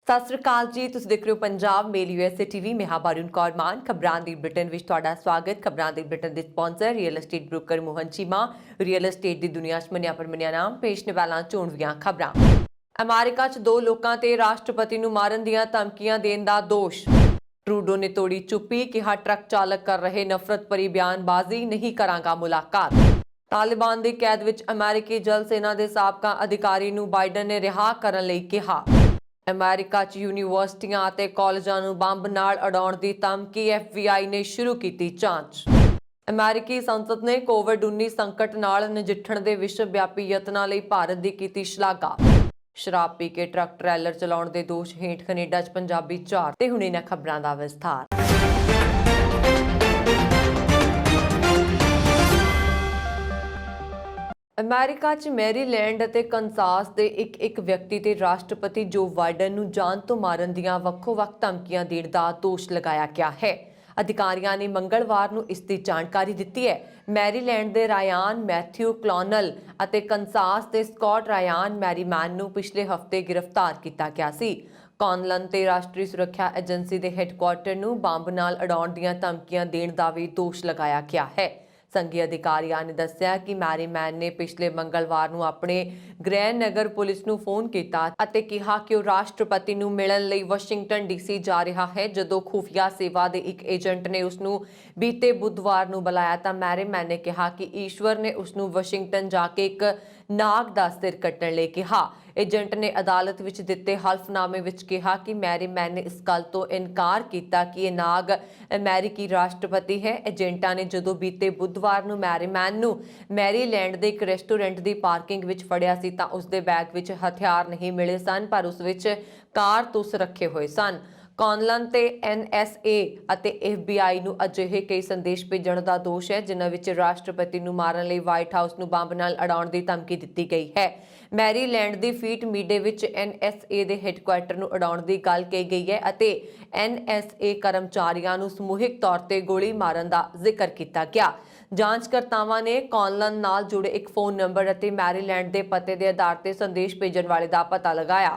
ਸਤਿ ਸ੍ਰੀ ਅਕਾਲ ਜੀ। ਤੁਸੀਂ ਦੇਖ ਰਹੇ ਹੋ ਪੰਜਾਬ ਮੇਲ USA ਟੀਵੀ। ਮੈਂ ਹਾਂ ਬਾਰੂਨ ਕੌਰ ਮਾਨ। ਖਬਰਾਂ ਦੀ ਬ੍ਰਿਟਨ ਵਿੱਚ ਤੁਹਾਡਾ ਸਵਾਗਤ। ਖਬਰਾਂ ਦੀ ਬ੍ਰਿਟਨ ਦੇ sponsor real estate broker Mohan Cheema. Real estate ਦੀ ਦੁਨੀਆ 'ਚ ਮੰਨਿਆ ਪਰਮੰਨਿਆ ਨਾਮ। ਪੇਸ਼ ਨੇ ਵਾਲਾਂ ਚੋਣਵੀਆਂ ਖਬਰਾਂ। ਅਮਰੀਕਾ 'ਚ 2 ਲੋਕਾਂ ਤੇ ਰਾਸ਼ਟਰਪਤੀ ਨੂੰ ਮਾਰਨ ਦੀਆਂ ਧਮਕੀਆਂ ਦੇਣ ਦਾ ਦੋਸ਼। ਟਰੂਡੋ ਨੇ ਤੋੜੀ ਚੁੱਪੀ, ਕਿਹਾ ਟਰੱਕ ਚਾਲਕ ਕਰ ਰਹੇ ਨਫ਼ਰਤ ਭਰੀ ਬਿਆਨਬਾਜ਼ੀ, ਨਹੀਂ ਕਰਾਂਗਾ ਮੁਲਾਕਾਤ। ਤਾਲਿਬਾਨ ਦੀ ਕੈਦ ਵਿੱਚ ਅਮਰੀਕੀ ਜਲ ਸੈਨਾ ਦੇ ਸਾਬਕਾ ਅਧਿਕਾਰੀ ਨੂੰ ਬਾਈਡਨ ਨੇ ਰਿਹਾ ਕਰਨ ਲਈ ਕਿਹਾ। ਅਮਰੀਕਾ 'ਚ ਯੂਨੀਵਰਸਿਟੀਆਂ ਅਤੇ ਕਾਲਜਾਂ ਨੂੰ ਬੰਬ ਨਾਲ ਉਡਾਉਣ ਦੀ ਧਮਕੀ, FBI ਨੇ ਸ਼ੁਰੂ ਕੀਤੀ ਜਾਂਚ। ਅਮਰੀਕੀ ਸੰਸਦ ਨੇ ਕੋਵਿਡ-19 ਸੰਕਟ ਨਾਲ ਨਜਿੱਠਣ ਦੇ ਵਿਸ਼ਵ ਵਿਆਪੀ ਯਤਨਾਂ ਲਈ ਭਾਰਤ ਦੀ ਕੀਤੀ ਸ਼ਲਾਘਾ। ਸ਼ਰਾਬ ਪੀ ਕੇ ਟਰੱਕ ਟਰੈਲਰ ਚਲਾਉਣ ਦੇ ਦੋਸ਼ ਹੇਠ ਕੈਨੇਡਾ 'ਚ ਪੰਜਾਬੀ 4 ਤੇ ਹੁਣ ਇਹਨਾਂ ਖਬਰਾਂ ਦਾ ਵਿਸਥਾਰ। ਅਮਰੀਕਾ 'ਚ ਮੈਰੀਲੈਂਡ ਅਤੇ ਕੰਸਾਸ ਦੇ ਇੱਕ ਵਿਅਕਤੀ ਤੇ ਰਾਸ਼ਟਰਪਤੀ ਜੋ ਬਾਈਡਨ ਨੂੰ ਜਾਨ ਤੋਂ ਮਾਰਨ ਦੀਆਂ ਵੱਖੋ-ਵੱਖ ਧਮਕੀਆਂ ਦੇਣ ਦਾ ਦੋਸ਼ ਲਗਾਇਆ ਗਿਆ ਹੈ। ਅਧਿਕਾਰੀਆਂ ਨੇ ਮੰਗਲਵਾਰ ਨੂੰ ਇਸ ਦੀ ਜਾਣਕਾਰੀ ਦਿੱਤੀ ਹੈ। ਮੈਰੀਲੈਂਡ ਦੇ ਰਾਇਨ ਮੈਥਿਊ ਕਲੋਨਲ ਅਤੇ ਕੰਸਾਸ ਦੇ ਸਕਾਟ ਰਾਇਨ ਮੈਰੀਮੈਨ ਨੂੰ ਪਿਛਲੇ ਹਫ਼ਤੇ ਗ੍ਰਿਫਤਾਰ ਕੀਤਾ ਗਿਆ ਸੀ। ਕੌਨਲਨ ਤੇ ਰਾਸ਼ਟਰੀ ਸੁਰੱਖਿਆ ਏਜੰਸੀ ਦੇ ਹੈੱਡਕੁਆਰਟਰ ਨੂੰ ਬੰਬ ਨਾਲ ਉਡਾਉਣ ਦੀਆਂ ਧਮਕੀਆਂ ਦੇਣ ਦਾ ਵੀ ਦੋਸ਼ ਲਗਾਇਆ ਗਿਆ ਹੈ। ਸੰਘੀ ਅਧਿਕਾਰੀਆਂ ਨੇ ਦੱਸਿਆ ਕਿ ਮੈਰੀਮੈਨ ਨੇ ਪਿਛਲੇ ਮੰਗਲਵਾਰ ਨੂੰ ਆਪਣੇ ਗ੍ਰਹਿ ਨਗਰ ਪੁਲਿਸ ਨੂੰ ਫੋਨ ਕੀਤਾ ਅਤੇ ਕਿਹਾ ਕਿ ਉਹ ਰਾਸ਼ਟਰਪਤੀ ਨੂੰ ਮਿਲਣ ਲਈ ਵਾਸ਼ਿੰਗਟਨ DC ਜਾ ਰਿਹਾ ਹੈ। ਜਦੋਂ ਖੁਫੀਆ ਸੇਵਾ ਦੇ ਇੱਕ ਏਜੰਟ ਨੇ ਉਸ ਨੂੰ ਬੀਤੇ ਬੁੱਧਵਾਰ ਨੂੰ ਬੁਲਾਇਆ ਤਾਂ ਮੈਰੀਮੈਨ ਨੇ ਕਿਹਾ ਕਿ ਈਸ਼ਵਰ ਨੇ ਉਸ ਨੂੰ ਵਾਸ਼ਿੰਗਟਨ ਜਾ ਕੇ ਇੱਕ ਨਾਗ ਦਾ ਸਿਰ ਕੱਟਣ ਲਈ ਕਿਹਾ। ਏਜੰਟ ਨੇ ਅਦਾਲਤ ਵਿੱਚ ਦਿੱਤੇ ਹਲਫਨਾਮੇ ਵਿੱਚ ਕਿਹਾ ਕਿ ਮੈਰੀਮੈਨ ਨੇ ਇਸ ਗੱਲ ਤੋਂ ਇਨਕਾਰ ਕੀਤਾ ਕਿ ਇਹ ਨਾਗ ਅਮਰੀਕੀ ਰਾਸ਼ਟਰਪਤੀ ਹੈ। ਏਜੰਟਾਂ ਨੇ ਜਦੋਂ ਬੀਤੇ ਬੁੱਧਵਾਰ ਨੂੰ ਮੈਰੀਮੈਨ ਨੂੰ ਮੈਰੀਲੈਂਡ ਦੇ ਇੱਕ ਰੈਸਟੋਰੈਂਟ ਦੀ ਪਾਰਕਿੰਗ ਵਿੱਚ ਫੜਿਆ ਸੀ ਤਾਂ ਉਸ ਦੇ ਬੈਗ ਵਿੱਚ ਹਥਿਆਰ ਨਹੀਂ ਮਿਲੇ ਸਨ, ਪਰ ਉਸ ਵਿੱਚ ਕਾਰਤੂਸ ਰੱਖੇ ਹੋਏ ਸਨ। ਕੌਨਲਨ ਤੇ NSA ਅਤੇ FBI ਨੂੰ ਅਜਿਹੇ ਕਈ ਸੰਦੇਸ਼ ਭੇਜਣ ਦਾ ਦੋਸ਼ ਹੈ ਜਿਨ੍ਹਾਂ ਵਿੱਚ ਰਾਸ਼ਟਰਪਤੀ ਨੂੰ ਮਾਰਨ ਲਈ ਵਾਈਟ ਹਾਊਸ ਨੂੰ ਬੰਬ ਨਾਲ ਉਡਾਉਣ ਦੀ ਧਮਕੀ ਦਿੱਤੀ ਗਈ ਹੈ। ਮੈਰੀਲੈਂਡ ਦੀ ਫੀਟ ਮੀਡੇ ਵਿੱਚ NSA ਦੇ ਹੈੱਡਕੁਆਰਟਰ ਨੂੰ ਉਡਾਉਣ ਦੀ ਗੱਲ ਕਹੀ ਗਈ ਹੈ ਅਤੇ NSA ਕਰਮਚਾਰੀਆਂ ਨੂੰ ਸਮੂਹਿਕ ਤੌਰ ਤੇ ਗੋਲੀ ਮਾਰਨ ਦਾ ਜ਼ਿਕਰ ਕੀਤਾ ਗਿਆ। ਜਾਂਚਕਰਤਾਵਾਂ ਨੇ ਕੌਨਲਨ ਨਾਲ ਜੁੜੇ ਇੱਕ ਫੋਨ ਨੰਬਰ ਅਤੇ ਮੈਰੀਲੈਂਡ ਦੇ ਪਤੇ ਦੇ ਆਧਾਰ ਤੇ ਸੰਦੇਸ਼ ਭੇਜਣ ਵਾਲੇ ਦਾ ਪਤਾ ਲਗਾਇਆ।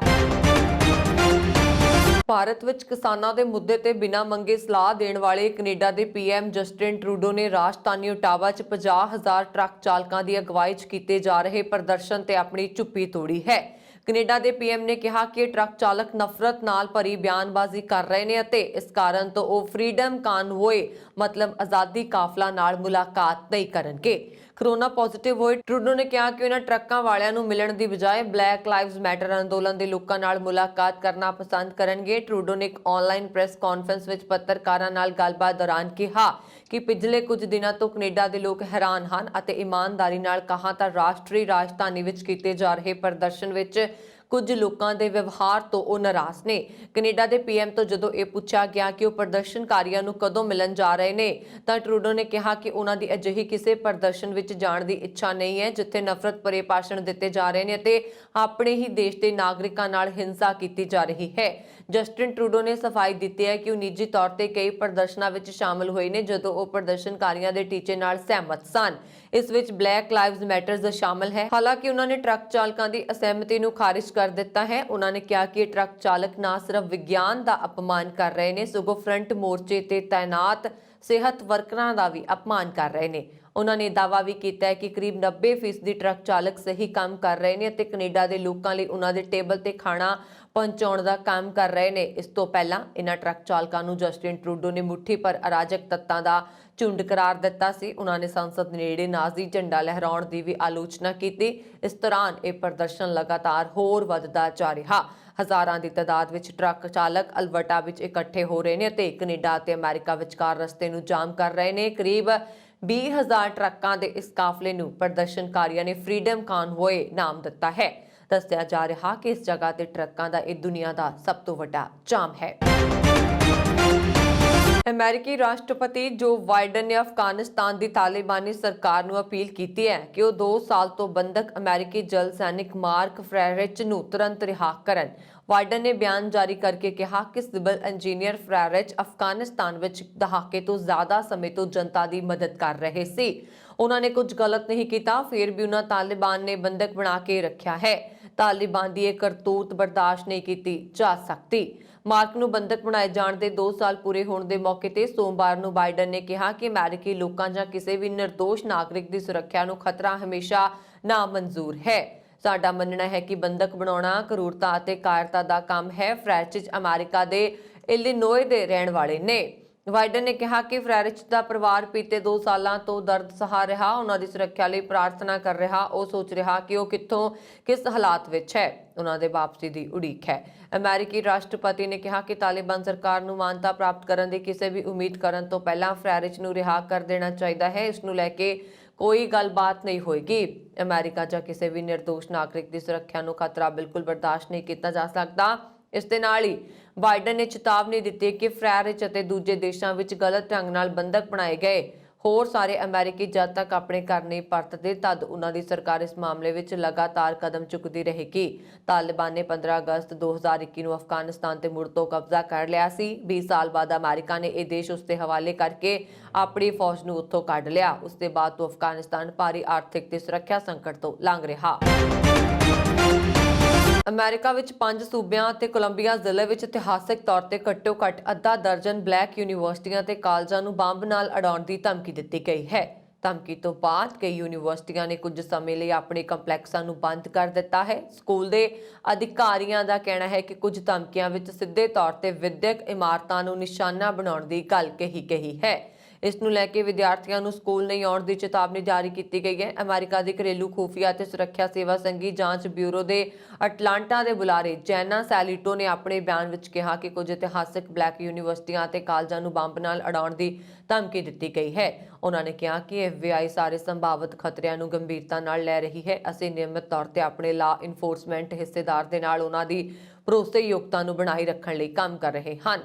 ਭਾਰਤ ਵਿੱਚ ਕਿਸਾਨਾਂ ਦੇ ਮੁੱਦੇ ਤੇ ਬਿਨਾਂ ਮੰਗੇ ਸਲਾਹ ਦੇਣ ਵਾਲੇ ਕੈਨੇਡਾ ਦੇ PM ਜਸਟਿਨ ਟਰੂਡੋ ਨੇ ਰਾਜਧਾਨੀ ਓਟਾਵਾ 'ਚ 50,000 ਟਰੱਕ ਚਾਲਕਾਂ ਦੀ ਅਗਵਾਈ 'ਚ ਕੀਤੇ ਜਾ ਰਹੇ ਪ੍ਰਦਰਸ਼ਨ ਤੇ ਆਪਣੀ ਚੁੱਪੀ ਤੋੜੀ ਹੈ। ਕੈਨੇਡਾ ਦੇ PM ਨੇ ਕਿਹਾ ਕਿ ਟਰੱਕ ਚਾਲਕ ਨਫ਼ਰਤ ਨਾਲ ਭਰੀ ਬਿਆਨਬਾਜ਼ੀ ਕਰ ਰਹੇ ਨੇ ਅਤੇ ਇਸ ਕਾਰਨ ਤੋਂ ਉਹ ਫਰੀडम ਕਾਨਵੋਏ ਮਤਲਬ ਆਜ਼ਾਦੀ ਕਾਫਲਾ ਨਾਲ ਮੁਲਾਕਾਤ ਨਹੀਂ ਕਰਨਗੇ। ਕੋਰੋਨਾ ਪੋਜ਼ਿਟਿਵ ਹੋਏ ਟਰੂਡੋ ਨੇ ਕਿਹਾ ਕਿ ਉਹਨਾਂ ਟਰੱਕਾਂ ਵਾਲਿਆਂ ਨੂੰ ਮਿਲਣ ਦੀ ਬਜਾਏ ਬਲੈਕ ਲਾਈਵਜ਼ ਮੈਟਰ ਅੰਦੋਲਨ ਦੇ ਲੋਕਾਂ ਨਾਲ ਮੁਲਾਕਾਤ ਕਰਨਾ ਪਸੰਦ ਕਰਨਗੇ। ਟਰੂਡੋ ਨੇ ਇੱਕ ਆਨਲਾਈਨ ਪ੍ਰੈਸ ਕਾਨਫਰੰਸ ਵਿੱਚ ਪੱਤਰਕਾਰਾਂ ਨਾਲ ਗੱਲਬਾਤ ਦੌਰਾਨ ਕਿਹਾ ਕਿ ਪਿਛਲੇ ਕੁਝ ਦਿਨਾਂ ਤੋਂ ਕੈਨੇਡਾ ਦੇ ਲੋਕ ਹੈਰਾਨ ਹਨ ਅਤੇ ਇਮਾਨਦਾਰੀ ਨਾਲ ਕਹਾਂ ਤਾਂ ਰਾਸ਼ਟਰੀ ਰਾਜਧਾਨੀ ਵਿੱਚ ਕੀਤੇ ਜਾ ਰਹੇ ਪ੍ਰਦਰਸ਼ਨ ਵਿੱਚ ਕੁਝ ਲੋਕਾਂ ਦੇ ਵਿਵਹਾਰ ਤੋਂ ਉਹ ਨਾਰਾਜ਼ ਨੇ। ਕੈਨੇਡਾ ਦੇ PM ਤੋਂ ਜਦੋਂ ਇਹ ਪੁੱਛਿਆ ਗਿਆ ਕਿ ਉਹ ਪ੍ਰਦਰਸ਼ਨਕਾਰੀਆਂ ਨੂੰ ਕਦੋਂ ਮਿਲਣ ਜਾ ਰਹੇ ਨੇ ਤਾਂ ਟਰੂਡੋ ਨੇ ਕਿਹਾ ਕਿ ਉਹਨਾਂ ਦੀ ਅਜਿਹੀ ਕਿਸੇ ਪ੍ਰਦਰਸ਼ਨ ਵਿੱਚ ਜਾਣ ਦੀ ਇੱਛਾ ਨਹੀਂ ਹੈ ਜਿੱਥੇ ਨਫ਼ਰਤ ਭਰੇ ਭਾਸ਼ਣ ਦਿੱਤੇ ਜਾ ਰਹੇ ਨੇ ਅਤੇ ਆਪਣੇ ਹੀ ਦੇਸ਼ ਦੇ ਨਾਗਰਿਕਾਂ ਨਾਲ ਹਿੰਸਾ ਕੀਤੀ ਜਾ ਰਹੀ ਹੈ। ਜਸਟਿਨ ਟਰੂਡੋ ਨੇ ਸਫਾਈ ਦਿੱਤੀ ਹੈ ਕਿ ਉਹ ਨਿੱਜੀ ਤੌਰ ਤੇ ਕਈ ਪ੍ਰਦਰਸ਼ਨਾਂ ਵਿੱਚ ਸ਼ਾਮਲ ਹੋਏ ਨੇ ਜਦੋਂ ਉਹ ਪ੍ਰਦਰਸ਼ਨਕਾਰੀਆਂ ਦੇ ਟੀਚੇ ਨਾਲ ਸਹਿਮਤ ਸਨ। ਇਸ ਵਿੱਚ ਬਲੈਕ ਲਾਈਵਜ਼ ਮੈਟਰਜ਼ ਸ਼ਾਮਲ ਹੈ। ਹਾਲਾਂਕਿ ਉਹਨਾਂ ਨੇ ਟਰੱਕ ਚਾਲਕਾਂ ਦੀ ਅਸਹਿਮਤੀ ਨੂੰ ਖਾਰਿਜ ਕਰ ਦਿੱਤਾ ਹੈ। ਉਹਨਾਂ ਨੇ ਕਿਹਾ ਕਿ ਟਰੱਕ ਚਾਲਕ ਨਾ ਸਿਰਫ ਵਿਗਿਆਨ ਦਾ ਅਪਮਾਨ ਕਰ ਰਹੇ ਨੇ ਸਗੋਂ ਫਰੰਟ ਮੋਰਚੇ ਤੇ ਤਾਇਨਾਤ ਸਿਹਤ ਵਰਕਰਾਂ ਦਾ ਵੀ ਅਪਮਾਨ ਕਰ ਰਹੇ ਨੇ। ਉਹਨਾਂ ਨੇ ਦਾਅਵਾ ਵੀ ਕੀਤਾ ਹੈ ਕਿ ਕਰੀਬ 90% ਟਰੱਕ ਚਾਲਕ ਸਹੀ ਕੰਮ ਕਰ ਰਹੇ ਨੇ ਅਤੇ ਕੈਨੇਡਾ ਦੇ ਲੋਕਾਂ ਲਈ ਉਹਨਾਂ ਦੇ ਟੇਬਲ ਤੇ ਖਾਣਾ ਪਹੁੰਚਾਉਣ ਦਾ ਕੰਮ ਕਰ ਰਹੇ ਨੇ। ਇਸ ਤੋਂ ਪਹਿਲਾਂ ਇਹਨਾਂ ਟਰੱਕ ਚਾਲਕਾਂ ਨੂੰ ਜਸਟਿਨ ਟਰੂਡੋ ਨੇ ਮੁੱਠੀ ਭਰ ਅਰਾਜਕ ਤੱਤਾਂ ਦਾ ਝੁੰਡ ਕਰਾਰ ਦਿੱਤਾ ਸੀ। ਉਹਨਾਂ ਨੇ ਸੰਸਦ ਨੇੜੇ ਨਾਜ਼ੀ ਝੰਡਾ ਲਹਿਰਾਉਣ ਦੀ ਵੀ ਆਲੋਚਨਾ ਕੀਤੀ। ਇਸ ਦੌਰਾਨ ਇਹ ਪ੍ਰਦਰਸ਼ਨ ਲਗਾਤਾਰ ਹੋਰ ਵੱਧਦਾ ਜਾ ਰਿਹਾ। ਹਜ਼ਾਰਾਂ ਦੀ ਤਾਦਾਦ ਵਿੱਚ ਟਰੱਕ ਚਾਲਕ ਅਲਬਰਟਾ ਵਿੱਚ ਇਕੱਠੇ ਹੋ ਰਹੇ ਨੇ ਅਤੇ ਕੈਨੇਡਾ ਅਤੇ ਅਮਰੀਕਾ ਵਿਚਕਾਰ ਰਸਤੇ ਨੂੰ ਜਾਮ ਕਰ ਰਹੇ ਨੇ। ਕਰੀਬ 20,000 ਟਰੱਕਾਂ ਦੇ ਇਸ ਕਾਫਲੇ ਨੂੰ ਪ੍ਰਦਰਸ਼ਨਕਾਰੀਆਂ ਨੇ ਫਰੀडम ਕਾਨਵੋਏ ਨਾਮ ਦਿੱਤਾ ਹੈ। ਦੱਸਿਆ ਜਾ ਰਿਹਾ ਕਿ ਇਸ ਜਗ੍ਹਾ ਤੇ ਟਰੱਕਾਂ ਦਾ ਇਹ ਦੁਨੀਆ ਦਾ ਸਭ ਤੋਂ ਵੱਡਾ ਜਾਮ ਹੈ। ਅਮਰੀਕੀ ਰਾਸ਼ਟਰਪਤੀ ਜੋ ਬਾਈਡਨ ਨੇ ਅਫਗਾਨਿਸਤਾਨ ਦੀ ਤਾਲਿਬਾਨੀ ਸਰਕਾਰ ਨੂੰ ਅਪੀਲ ਕੀਤੀ ਹੈ ਕਿ ਉਹ 2 ਸਾਲ ਤੋਂ ਬੰਦਕ ਅਮਰੀਕੀ ਜਲ ਸੈਨਿਕ ਮਾਰਕ ਫਰੈਰਿਚ ਨੂੰ ਤੁਰੰਤ ਰਿਹਾ ਕਰਨ। ਬਾਈਡਨ ਨੇ ਬਿਆਨ ਜਾਰੀ ਕਰਕੇ ਕਿਹਾ ਕਿ ਸਿਵਲ ਇੰਜੀਨੀਅਰ ਫਰੈਰਿਚ ਅਫਗਾਨਿਸਤਾਨ ਵਿੱਚ ਦਹਾਕੇ ਤੋਂ ਜ਼ਿਆਦਾ ਸਮੇਂ ਤੋਂ ਜਨਤਾ ਦੀ ਮਦਦ ਕਰ ਰਹੇ ਸੀ। ਉਹਨਾਂ ਨੇ ਕੁਝ ਗਲਤ ਨਹੀਂ ਕੀਤਾ, ਫਿਰ ਵੀ ਉਹਨਾਂ ਤਾਲਿਬਾਨ ਨੇ ਬੰਦਕ ਬਣਾ ਕੇ ਰੱਖਿਆ ਹੈ। ਤਾਲਿਬਾਨ ਦੀ ਇਹ ਕਰਤੂਤ ਬਰਦਾਸ਼ਤ ਨਹੀਂ ਕੀਤੀ ਜਾ ਸਕਦੀ। ਮਾਰਕ ਨੂੰ ਬੰਦਕ ਬਣਾਏ ਜਾਣ ਦੇ 2 ਸਾਲ ਪੂਰੇ ਹੋਣ ਦੇ ਮੌਕੇ ਤੇ ਸੋਮਵਾਰ ਨੂੰ ਬਾਈਡਨ ਨੇ ਕਿਹਾ ਕਿ ਅਮਰੀਕੀ ਲੋਕਾਂ ਜਾਂ ਕਿਸੇ ਵੀ ਨਿਰਦੋਸ਼ ਨਾਗਰਿਕ ਦੀ ਸੁਰੱਖਿਆ ਨੂੰ ਖਤਰਾ ਹਮੇਸ਼ਾ ਨਾਮਨਜ਼ੂਰ ਹੈ। ਸਾਡਾ ਮੰਨਣਾ ਹੈ ਕਿ ਬੰਦਕ ਬਣਾਉਣਾ ਕਰੂਰਤਾ ਅਤੇ ਕਾਇਰਤਾ ਦਾ ਕੰਮ ਹੈ। ਫ੍ਰੈਚਿਚ ਅਮਰੀਕਾ ਦੇ ਇਲੀਨੋਏ ਦੇ ਰਹਿਣ ਵਾਲੇ ਨੇ। ਬਾਈਡਨ ਨੇ ਕਿਹਾ ਕਿ ਫ੍ਰੈਰਿਚ ਦਾ ਪਰਿਵਾਰ ਬੀਤੇ 2 ਸਾਲਾਂ ਤੋਂ ਦਰਦ ਸਹਾ ਰਿਹਾ, ਉਹਨਾਂ ਦੀ ਸੁਰੱਖਿਆ ਲਈ ਪ੍ਰਾਰਥਨਾ ਕਰ ਰਿਹਾ। ਉਹ ਸੋਚ ਰਿਹਾ ਕਿ ਉਹ ਕਿਸ ਹਾਲਾਤ ਵਿੱਚ ਹੈ। ਉਹਨਾਂ ਦੇ ਵਾਪਸੀ ਦੀ ਉਡੀਕ ਹੈ। ਅਮਰੀਕੀ ਰਾਸ਼ਟਰਪਤੀ ਨੇ ਕਿਹਾ ਕਿ ਤਾਲਿਬਾਨ ਸਰਕਾਰ ਨੂੰ ਮਾਨਤਾ ਪ੍ਰਾਪਤ ਕਰਨ ਦੀ ਕਿਸੇ ਵੀ ਉਮੀਦ ਕਰਨ ਤੋਂ ਪਹਿਲਾਂ ਫ੍ਰੈਰਿਚ ਨੂੰ ਰਿਹਾ ਕਰ ਦੇਣਾ ਚਾਹੀਦਾ ਹੈ। ਇਸ ਨੂੰ ਲੈ ਕੇ ਕੋਈ ਗੱਲਬਾਤ ਨਹੀਂ ਹੋਏਗੀ। ਅਮਰੀਕਾ ਜਾਂ ਕਿਸੇ ਵੀ ਨਿਰਦੋਸ਼ ਨਾਗਰਿਕ ਦੀ ਸੁਰੱਖਿਆ ਨੂੰ ਖਤਰਾ ਬਿਲਕੁਲ ਬਰਦਾਸ਼ਤ ਨਹੀਂ ਕੀਤਾ ਜਾ ਸਕਦਾ। ਇਸ ਦੇ ਨਾਲ ਹੀ ਬਾਈਡਨ ਨੇ ਚੇਤਾਵਨੀ ਦਿੱਤੀ ਕਿ ਫ੍ਰੈਰਿਚ ਅਤੇ ਦੂਜੇ ਦੇਸ਼ਾਂ ਵਿੱਚ ਗਲਤ ਢੰਗ ਨਾਲ ਬੰਦਕ ਬਣਾਏ ਗਏ ਹੋਰ ਸਾਰੇ ਅਮਰੀਕੀ ਜਦ ਤੱਕ ਆਪਣੇ ਘਰ ਨਹੀਂ ਪਰਤਦੇ ਤਦ ਉਹਨਾਂ ਦੀ ਸਰਕਾਰ ਇਸ ਮਾਮਲੇ ਵਿੱਚ ਲਗਾਤਾਰ ਕਦਮ ਚੁੱਕਦੀ ਰਹੇਗੀ। ਤਾਲਿਬਾਨ ਨੇ 15 ਅਗਸਤ 2021 ਨੂੰ ਅਫਗਾਨਿਸਤਾਨ ਤੇ ਮੁੜ ਤੋਂ ਕਬਜ਼ਾ ਕਰ ਲਿਆ ਸੀ। 20 ਸਾਲ ਬਾਅਦ ਅਮਰੀਕਾ ਨੇ ਇਹ ਦੇਸ਼ ਉਸ ਦੇ ਹਵਾਲੇ ਕਰਕੇ ਆਪਣੀ ਫੌਜ ਨੂੰ ਉੱਥੋਂ ਕੱਢ ਲਿਆ। ਉਸ ਦੇ ਬਾਅਦ ਤੋਂ ਅਫਗਾਨਿਸਤਾਨ ਭਾਰੀ ਆਰਥਿਕ ਤੇ ਸੁਰੱਖਿਆ ਸੰਕਟ ਤੋਂ ਲੰਘ ਰਿਹਾ। ਅਮਰੀਕਾ ਵਿੱਚ 5 ਸੂਬਿਆਂ ਅਤੇ ਕੋਲੰਬੀਆ ਜ਼ਿਲ੍ਹੇ ਵਿੱਚ ਇਤਿਹਾਸਕ ਤੌਰ ਤੇ ਘੱਟੋ-ਘੱਟ ਅੱਧਾ ਦਰਜਨ ਬਲੈਕ ਯੂਨੀਵਰਸਿਟੀਆਂ ਤੇ ਕਾਲਜਾਂ ਨੂੰ ਬੰਬ ਨਾਲ ਉਡਾਉਣ ਦੀ ਧਮਕੀ ਦਿੱਤੀ ਗਈ ਹੈ। ਧਮਕੀ ਤੋਂ ਬਾਅਦ ਕਈ ਯੂਨੀਵਰਸਿਟੀਆਂ ਨੇ ਕੁਝ ਸਮੇਂ ਲਈ ਆਪਣੇ ਕੰਪਲੈਕਸਾਂ ਨੂੰ ਬੰਦ ਕਰ ਦਿੱਤਾ ਹੈ। ਸਕੂਲ ਦੇ ਅਧਿਕਾਰੀਆਂ ਦਾ ਕਹਿਣਾ ਹੈ ਕਿ ਕੁਝ ਧਮਕੀਆਂ ਵਿੱਚ ਸਿੱਧੇ ਤੌਰ ਤੇ ਵਿਦਿਅਕ ਇਮਾਰਤਾਂ ਨੂੰ ਨਿਸ਼ਾਨਾ ਬਣਾਉਣ ਦੀ ਗੱਲ ਕਹੀ ਹੈ। ਇਸ ਨੂੰ ਲੈ ਕੇ ਵਿਦਿਆਰਥੀਆਂ ਨੂੰ ਸਕੂਲ ਨਹੀਂ ਆਉਣ ਦੀ ਚੇਤਾਵਨੀ ਜਾਰੀ ਕੀਤੀ ਗਈ ਹੈ। ਅਮਰੀਕਾ ਦੀ ਘਰੇਲੂ ਖੁਫੀਆ ਅਤੇ ਸੁਰੱਖਿਆ ਸੇਵਾ ਸੰਘੀ ਜਾਂਚ ਬਿਊਰੋ ਦੇ ਅਟਲਾਂਟਾ ਦੇ ਬੁਲਾਰੇ ਜੈਨਾ ਸੈਲੀਟੋ ਨੇ ਆਪਣੇ ਬਿਆਨ ਵਿੱਚ ਕਿਹਾ ਕਿ ਕੁਝ ਇਤਿਹਾਸਕ ਬਲੈਕ ਯੂਨੀਵਰਸਿਟੀਆਂ ਅਤੇ ਕਾਲਜਾਂ ਨੂੰ ਬੰਬ ਨਾਲ ਉਡਾਉਣ ਦੀ ਧਮਕੀ ਦਿੱਤੀ ਗਈ ਹੈ। ਉਹਨਾਂ ਨੇ ਕਿਹਾ ਕਿ FBI ਸਾਰੇ ਸੰਭਾਵਿਤ ਖਤਰਿਆਂ ਨੂੰ ਗੰਭੀਰਤਾ ਨਾਲ ਲੈ ਰਹੀ ਹੈ। ਅਸੀਂ ਨਿਯਮਿਤ ਤੌਰ ਤੇ ਆਪਣੇ ਲਾ ਇਨਫੋਰਸਮੈਂਟ ਹਿੱਸੇਦਾਰ ਦੇ ਨਾਲ ਉਹਨਾਂ ਦੀ ਭਰੋਸੇਯੋਗਤਾ ਨੂੰ ਬਣਾਈ ਰੱਖਣ ਲਈ ਕੰਮ ਕਰ ਰਹੇ ਹਨ।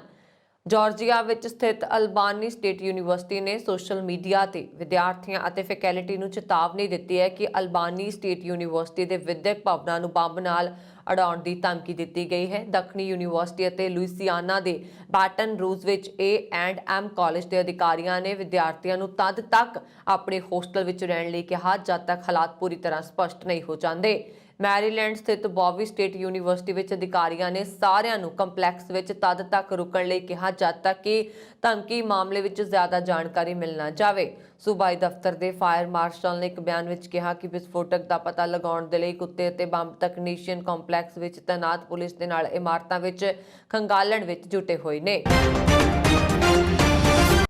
ਜਾਰਜੀਆ ਵਿੱਚ ਸਥਿਤ ਅਲਬਾਨੀ ਸਟੇਟ ਯੂਨੀਵਰਸਿਟੀ ਨੇ ਸੋਸ਼ਲ ਮੀਡੀਆ ਤੇ ਵਿਦਿਆਰਥੀਆਂ ਅਤੇ ਫੈਕਲਟੀ ਨੂੰ ਚੇਤਾਵਨੀ ਦਿੱਤੀ ਹੈ ਕਿ ਅਲਬਾਨੀ ਸਟੇਟ ਯੂਨੀਵਰਸਿਟੀ ਦੇ ਵਿਦਿਅਕ ਭਵਨਾਂ ਨੂੰ ਬੰਬ ਨਾਲ ਉਡਾਉਣ ਦੀ ਧਮਕੀ ਦਿੱਤੀ ਗਈ ਹੈ। ਦੱਖਣੀ ਯੂਨੀਵਰਸਿਟੀ ਅਤੇ ਲੁਈਸਿਆਨਾ ਦੇ ਬੈਟਨ ਰੂਜ਼ ਵਿੱਚ A&M ਕਾਲਜ ਦੇ ਅਧਿਕਾਰੀਆਂ ਨੇ ਵਿਦਿਆਰਥੀਆਂ ਨੂੰ ਤਦ ਤੱਕ ਆਪਣੇ ਹੋਸਟਲ ਵਿੱਚ ਰਹਿਣ ਲਈ ਕਿਹਾ ਜਦ ਤੱਕ ਹਾਲਾਤ ਪੂਰੀ ਤਰ੍ਹਾਂ ਸਪਸ਼ਟ ਨਹੀਂ ਹੋ ਜਾਂਦੇ। ਮੈਰੀਲੈਂਡ ਸਥਿਤ ਬੌਬੀ ਸਟੇਟ ਯੂਨੀਵਰਸਿਟੀ ਵਿੱਚ ਅਧਿਕਾਰੀਆਂ ਨੇ ਸਾਰਿਆਂ ਨੂੰ ਕੰਪਲੈਕਸ ਵਿੱਚ ਤਦ ਤੱਕ ਰੁਕਣ ਲਈ ਕਿਹਾ ਜਦ ਤੱਕ ਕਿ ਧਮਕੀ ਮਾਮਲੇ ਵਿੱਚ ਜ਼ਿਆਦਾ ਜਾਣਕਾਰੀ ਮਿਲ ਨਾ ਜਾਵੇ। ਸੂਬਾਈ ਦਫ਼ਤਰ ਦੇ ਫਾਇਰ ਮਾਰਸ਼ਲ ਨੇ ਇੱਕ ਬਿਆਨ ਵਿੱਚ ਕਿਹਾ ਕਿ ਵਿਸਫੋਟਕ ਦਾ ਪਤਾ ਲਗਾਉਣ ਦੇ ਲਈ ਕੁੱਤੇ ਅਤੇ ਬੰਬ ਤਕਨੀਸ਼ੀਅਨ ਕੰਪਲੈਕਸ ਵਿੱਚ ਤੈਨਾਤ ਪੁਲਿਸ ਦੇ ਨਾਲ ਇਮਾਰਤਾਂ ਵਿੱਚ ਖੰਗਾਲਣ ਵਿੱਚ ਜੁਟੇ ਹੋਏ ਨੇ।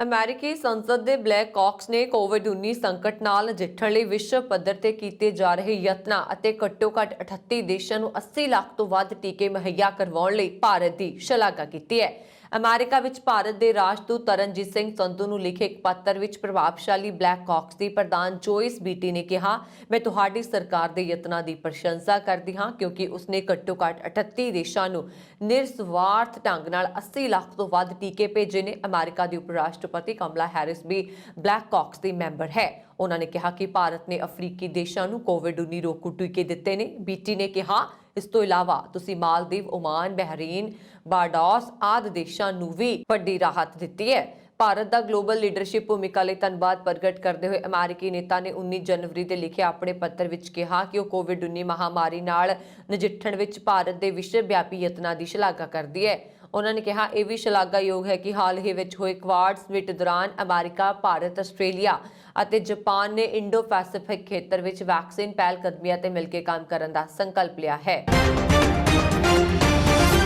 ਅਮਰੀਕੀ ਸੰਸਦ ਦੇ ਬਲੈਕ ਕਾਕਸ ਨੇ ਕੋਵਿਡ-19 ਸੰਕਟ ਨਾਲ ਨਜਿੱਠਣ ਲਈ ਵਿਸ਼ਵ ਪੱਧਰ ਤੇ ਕੀਤੇ ਜਾ ਰਹੇ ਯਤਨਾਂ ਅਤੇ ਘੱਟੋ-ਘੱਟ 38 ਦੇਸ਼ਾਂ ਨੂੰ 80 ਲੱਖ ਤੋਂ ਵੱਧ ਟੀਕੇ ਮੁਹੱਈਆ ਕਰਵਾਉਣ ਲਈ ਭਾਰਤ ਦੀ ਸ਼ਲਾਘਾ ਕੀਤੀ ਹੈ। ਅਮਰੀਕਾ ਵਿੱਚ ਭਾਰਤ ਦੇ ਰਾਜਦੂਤ ਤਰਨਜੀਤ ਸਿੰਘ ਸੰਧੂ ਨੂੰ ਲਿਖੇ ਇੱਕ ਪੱਤਰ ਵਿੱਚ ਪ੍ਰਭਾਵਸ਼ਾਲੀ ਬਲੈਕ ਕਾਕਸ ਦੀ ਪ੍ਰਧਾਨ ਜੋਇਸ ਬੀਟੀ ਨੇ ਕਿਹਾ, ਮੈਂ ਤੁਹਾਡੀ ਸਰਕਾਰ ਦੇ ਯਤਨਾਂ ਦੀ ਪ੍ਰਸ਼ੰਸਾ ਕਰਦੀ ਹਾਂ ਕਿਉਂਕਿ ਉਸਨੇ ਘੱਟੋ-ਘੱਟ 38 ਦੇਸ਼ਾਂ ਨੂੰ ਨਿਰਸਵਾਰਥ ਢੰਗ ਨਾਲ 80 ਲੱਖ ਤੋਂ ਵੱਧ ਟੀਕੇ ਭੇਜੇ ਨੇ। ਅਮਰੀਕਾ ਦੀ ਉਪ ਰਾਸ਼ਟਰਪਤੀ ਕਮਲਾ ਹੈਰਿਸ ਵੀ ਬਲੈਕ ਕਾਕਸ ਦੀ ਮੈਂਬਰ ਹੈ। ਉਹਨਾਂ ਨੇ ਕਿਹਾ ਕਿ ਭਾਰਤ ਨੇ ਅਫਰੀਕੀ ਦੇਸ਼ਾਂ ਨੂੰ ਕੋਵਿਡ-19 ਰੋਕੂ ਟੀਕੇ ਦਿੱਤੇ ਨੇ। ਬੀਟੀ ਨੇ ਕਿਹਾ, ਇਸ ਤੋਂ ਇਲਾਵਾ ਤੁਸੀਂ ਮਾਲਦੀਵ, ਓਮਾਨ, ਬਹਿਰੀਨ, ਬਾਰਬਾਡੋਸ ਆਦਿ ਦੇਸ਼ਾਂ ਨੂੰ ਵੀ ਵੱਡੀ ਰਾਹਤ ਦਿੱਤੀ ਹੈ। ਭਾਰਤ ਦਾ ਗਲੋਬਲ ਲੀਡਰਸ਼ਿਪ ਭੂਮਿਕਾ ਲਈ ਧੰਨਵਾਦ ਪ੍ਰਗਟ ਕਰਦੇ ਹੋਏ ਅਮਰੀਕੀ ਨੇਤਾ ਨੇ 19 ਜਨਵਰੀ ਦੇ ਲਿਖੇ ਆਪਣੇ ਪੱਤਰ ਵਿੱਚ ਕਿਹਾ ਕਿ ਉਹ ਕੋਵਿਡ-19 ਮਹਾਮਾਰੀ ਨਾਲ ਨਜਿੱਠਣ ਵਿੱਚ ਭਾਰਤ ਦੇ ਵਿਸ਼ਵ ਵਿਆਪੀ ਯਤਨਾਂ ਦੀ ਸ਼ਲਾਘਾ ਕਰਦੀ ਹੈ। ਉਹਨਾਂ ਨੇ ਕਿਹਾ, ਇਹ ਵੀ ਸ਼ਲਾਘਾਯੋਗ ਹੈ ਕਿ ਹਾਲ ਹੀ ਵਿੱਚ ਹੋਏ ਕੁਆਡ ਸਮਿਟ ਦੌਰਾਨ ਅਮਰੀਕਾ, ਭਾਰਤ, ਆਸਟ੍ਰੇਲੀਆ ਅਤੇ ਜਾਪਾਨ ਨੇ ਇੰਡੋ ਪੈਸੀਫਿਕ ਖੇਤਰ ਵਿੱਚ ਵੈਕਸੀਨ ਪਹਿਲਕਦਮੀਆਂ ਤੇ ਮਿਲ ਕੇ ਕੰਮ ਕਰਨ ਦਾ ਸੰਕਲਪ ਲਿਆ ਹੈ।